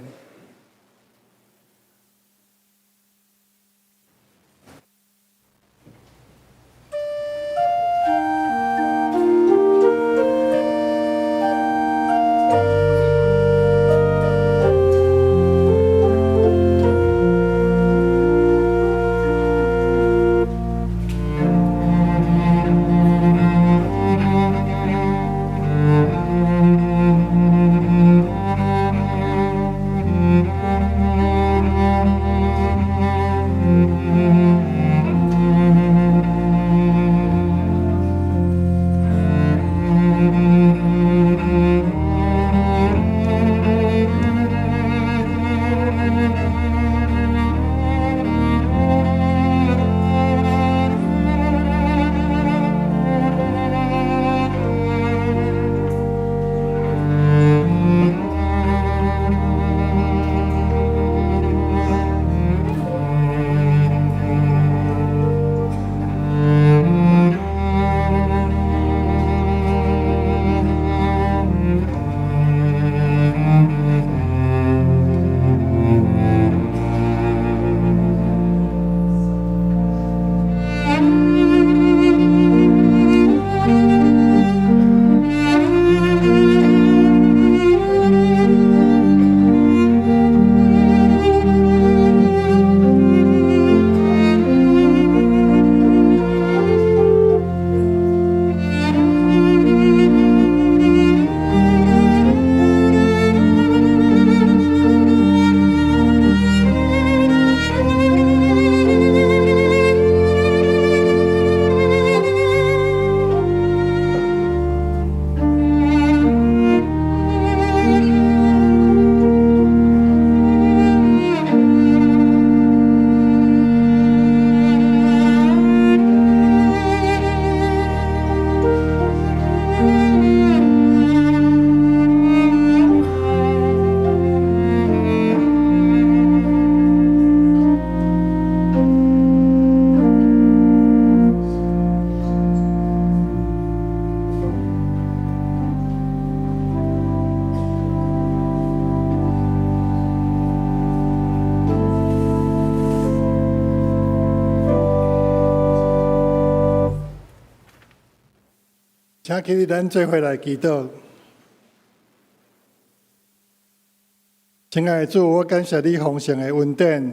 请起立，咱做伙来祈祷。亲爱的主，我感谢你丰盛的恩典，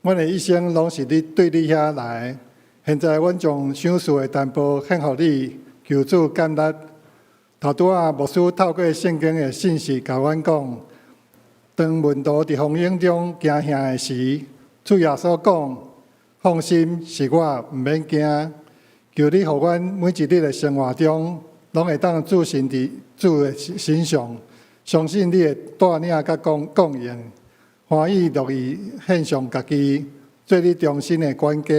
阮的一生拢是你对你遐来。现在阮将想事的淡薄献予你，求主感力。头拄仔牧师透过圣经的信息，甲阮讲，当门徒伫风影中惊吓的时，主耶稣讲：“放心，是我，毋免惊。”求你，互阮每一日的生活中，拢会当自信伫主的身上，相信你会带领甲供应，欢喜乐意献上家己，做你忠心的管家。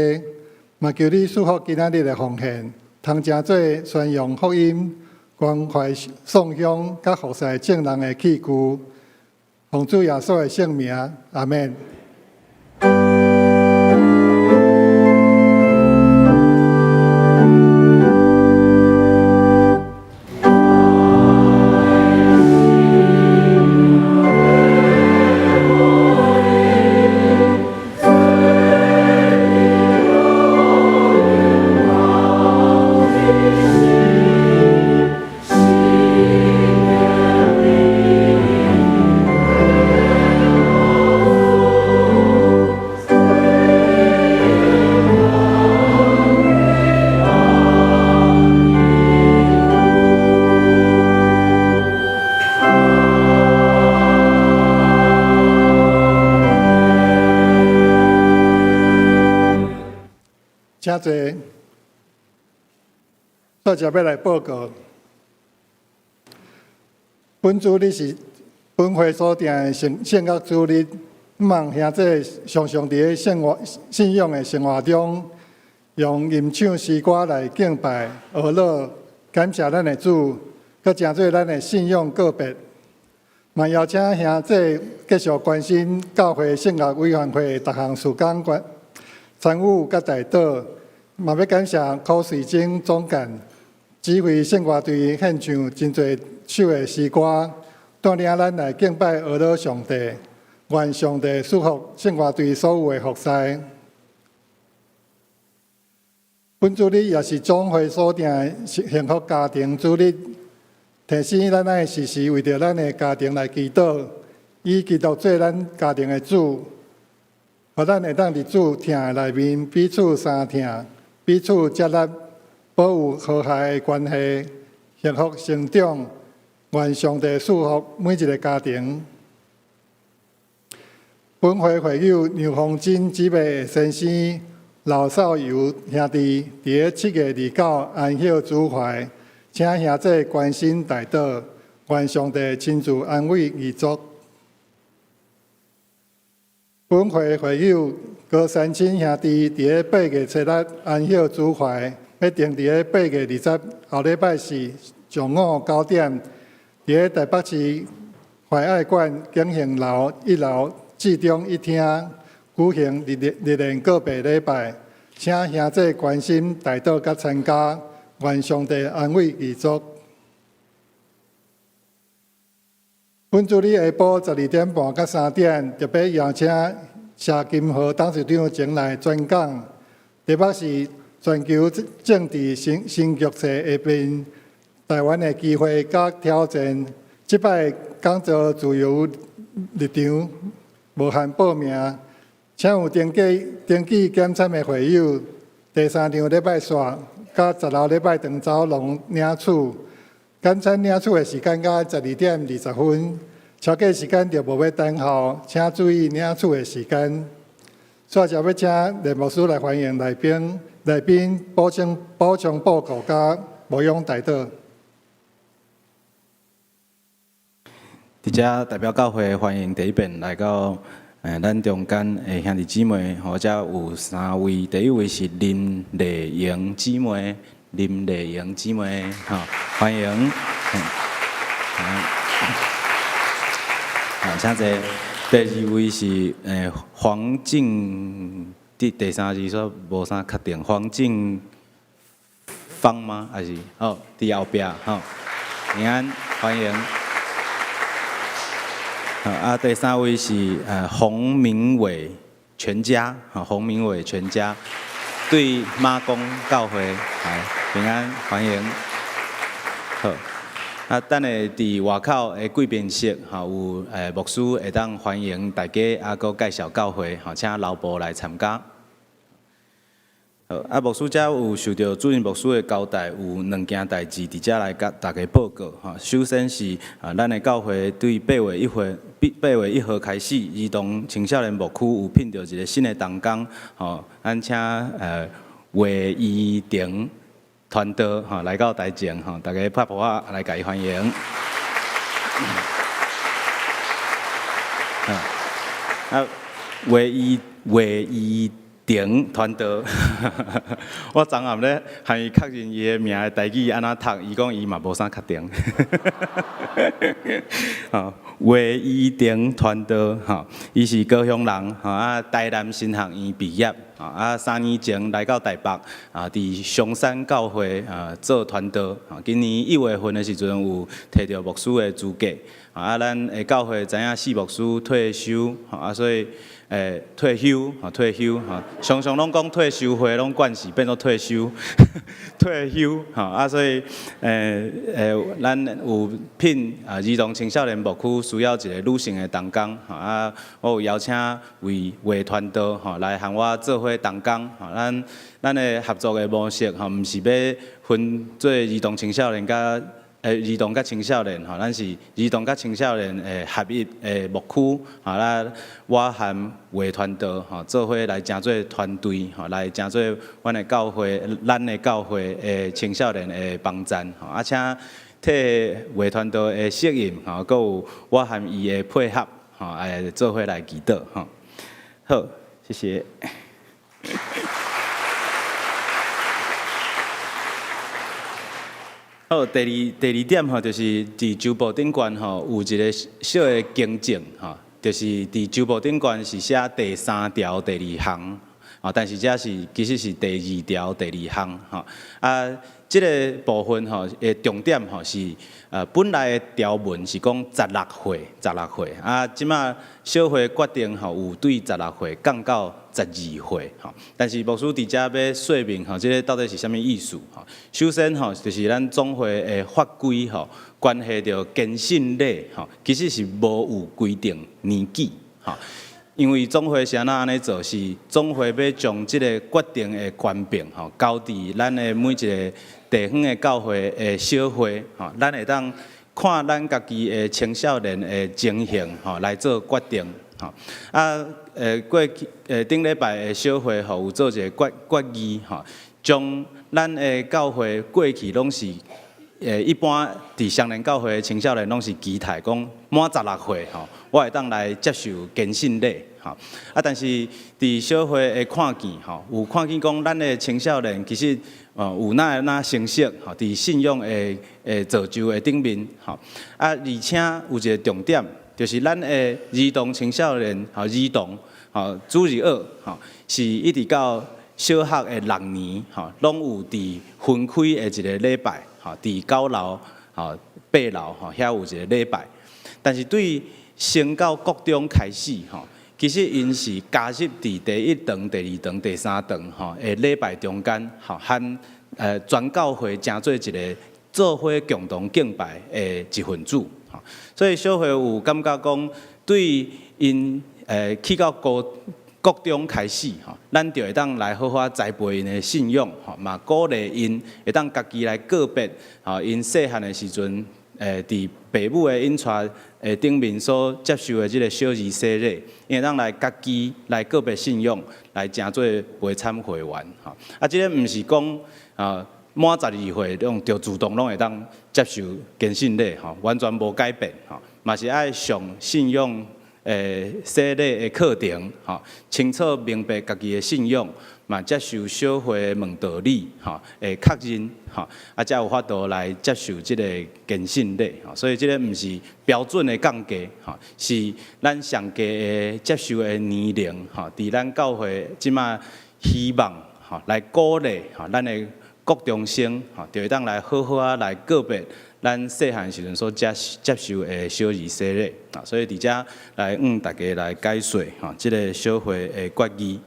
嘛求你赐福今仔日的奉献，通诚做宣扬福音、关怀送香、甲服侍正人的器具。奉主耶稣的圣名，阿们。请坐，作者要来报告。本主你是本会所定的圣乐主日，望兄弟常常伫信仰的生活中，用吟唱诗歌来敬拜、学乐、感谢咱的主，佮诚做咱的信仰告别。嘛邀请兄弟继续关心教会圣乐委员会各项事工参与佮带导。嘛要感谢柯瑞晶总监指挥圣乐队献唱真侪首的诗歌，带领咱来敬拜俄罗上帝，愿上帝祝福圣活对所有的服侍。本主日也是总会所定的幸福家庭主日，提醒咱爱时时为着咱的家庭来祈祷，以基督做咱家庭的主，互咱会当伫主疼的内面彼此相疼，彼此接纳，保有和谐的关系，幸福成长。愿上帝祝福每一个家庭。本会会友牛凤珍姊妹先生、老少游兄弟，伫7月29安歇主怀，请兄弟关心代祷，愿上帝亲自安慰遗族。本会会友高山亲兄弟，伫8月7日安歇主怀，要定伫8月20后礼拜四上午9点。伫台北市怀爱馆景兴楼1楼至中1厅举行日练告别礼拜，请兄弟关心代祷甲参加，愿上帝安慰遗族。本主日下晡12点半到3点，特别邀请谢金河董事长前来专讲台北市全球政治新局势下面台湾的机会甲挑战，即摆讲座自由立场，无限报名，请有登记检参的会友，第3场礼拜煞，甲10号礼拜长走廊领取。检参领取的时间到12点20分，超过时间就无要等候，请注意领取的时间。煞就要请连牧师来欢迎来宾补充报告甲无用代祷。伫遮代表教会欢迎第一遍来到咱中间的兄弟姊妹，或者有3位，第一位是林丽莹姊妹，欢迎。请坐。第2位是黄静，第3字说无啥确定，黄静芳吗？还是伫后壁平安，欢迎。第3位是洪明伟全家，洪明伟全家对妈公教会平安，欢迎。好，等下伫外口的贵宾室有牧师会当欢迎大家，阁介绍教会，请老婆来参加。牧师遮有受到主任牧师的交代，有2件代志伫遮来甲大家报告。首先是咱的教会对8月1号开始，儿童青少年牧区有聘到一个新的同工，咱请魏依婷团队来到台前，大家拍拍仔来甲伊欢迎。魏依婷团队，我昨暗咧向伊确认伊的名的台语安怎读，伊讲伊嘛无啥确定。魏依婷团队，伊是高雄人，台南新学院毕业，3年前来到台北，伫松山教会做团队，今年1月份的时阵有摕到牧师的资格，咱的教会知影4牧师退休，所以。退休，常常拢讲退休会拢惯势变做退休，退休，所以咱有聘儿童青少年牧区需要一个女性的同工，我有邀请为团队来和我做伙同工，咱的合作的模式毋是要分做儿童青少年甲。儿童甲青少年，咱是儿童甲青少年合一牧区，我和卫团队做伙来成做团队，来成做咱的教会青少年的帮站，请替卫团队的适应，佮有我和伊的配合，做伙来祈祷，好，谢谢。好，第二点就是伫周报顶悬有一个小的更正就是伫周报顶悬是写第3条第2项，但是这其实是第2条第2项这个部分的重点是本来的条文是讲16岁即马小会决定有对16岁降到12岁但是牧师伫遮要说明这个到底是啥物意思首先就是咱总会的法规关系到坚信礼其实是无有规定年纪因为总会是安尼做，是总会要将即个决定的权柄交伫咱的每一个地方的教会的小会咱会当看咱家己的青少年的情形来做决定过去顶礼拜的小会有做一个决议将咱的教会过去拢是一般伫双年教会的青少年拢是期待讲满16岁我会当来接受坚信礼但是伫小会的看见有看见讲咱的青少年其实有哪成绩伫信仰的造就的顶面而且有一个重点，就是咱的儿童青少年儿童主日学是一直到小学的6年拢有伫分开的一个礼拜伫9楼8楼遐有一个礼拜，但是对升到国中开始其实因是加入伫第1堂、第2堂、第3堂的礼拜中间和全教会成做一个做伙共同敬拜的一份子所以小会有感觉讲，对因去到国中开始咱就会当来好好栽培因的信仰嘛鼓励因会当家己来个别因细汉的时阵伫父母的引带顶面所接受的即个小儿洗礼，因会当来家己来个别信仰，来成做陪参会员即个毋是讲满12岁拢就自动拢会当接受坚信礼完全无改变嘛是爱上信仰洗礼的课程清楚明白家己的信仰，嘛接受小会的问道理会确认才有法度来接受即个坚信礼所以即个毋是标准的降低是咱上低的接受的年龄伫咱教会即马希望来鼓励咱的国中生就会当来好好来个别咱细汉时阵所接受的小儿洗礼所以伫遮来大家来解说即个小会的决议。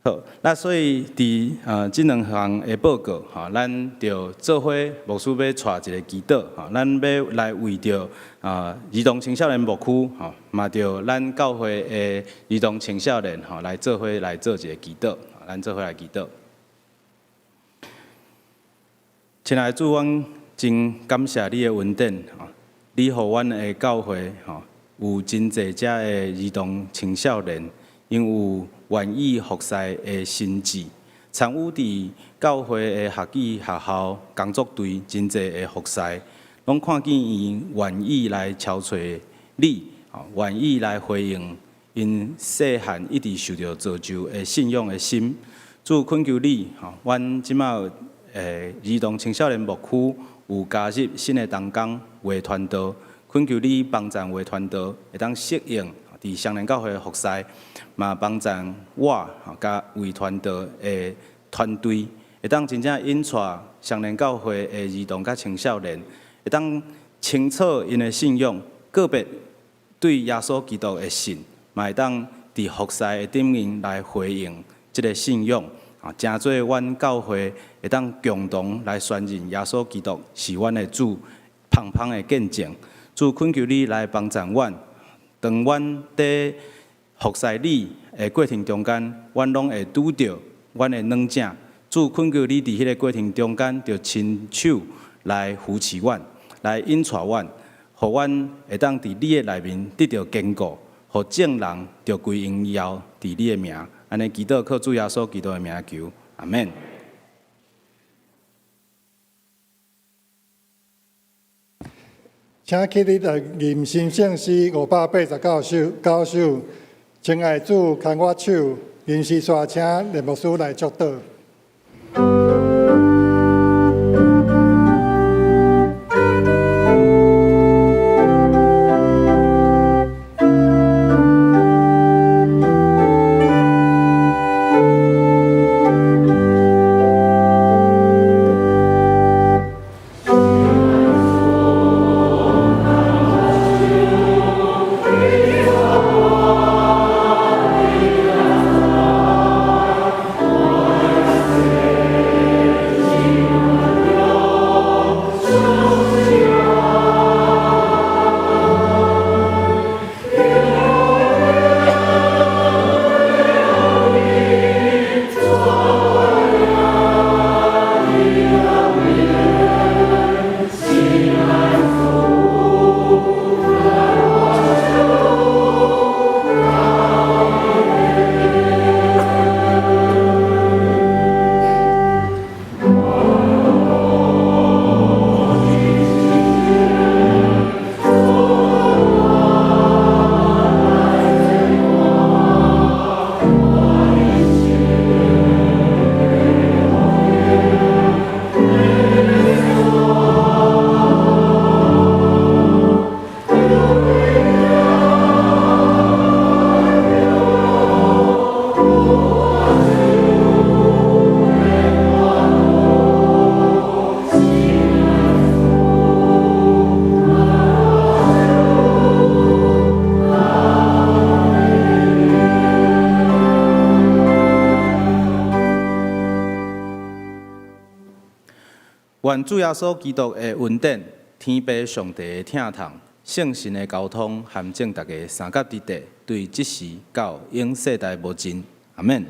好，那所以伫即2项的报告咱就做伙牧师要带一个祈祷咱要来为着儿童青少年牧区嘛着咱教会的儿童青少年来做伙来做一个祈祷咱做伙来祈祷。亲爱的主，阮真感谢你的恩典你互阮的教会有真侪只的儿童青少年，因有愿意服侍的心志，参与伫教会的学语学校工作队真侪的服侍，拢看见因愿意来敲找你，愿意来回应因细汉一直受到造就的信仰的心。主恳求你，阮即马儿童青少年牧区有加入新的同工卫团队，恳求你帮助卫团队会当适应伫双年教会的服侍，嘛帮助我甲卫团队的团队会当真正引带双年教会的儿童甲青少年，会当清楚因的信仰，个别对耶稣基督的信，嘛会当伫服侍的顶面来回应即个信仰。诚做阮教会会当共同来宣认耶稣基督是阮的主，芳芳的见证。主恳求你来帮助阮，当阮伫服侍你的过程中间，阮拢会拄着阮的软症。主恳求你伫迄个过程中间，就亲手来扶持阮，来引带阮，互阮会当伫你的内面得到坚固，互众人就归荣耀伫你的名。安尼祈祷靠主耶稣基督的名求，阿免。请起立来念心圣诗589首，亲爱主牵我手，临时刷请列牧师来祝祷。愿主耶稣基督的恩典、天父上帝的疼痛、圣神的交通，含正大家三角之地，对即时到永世代无尽。阿免。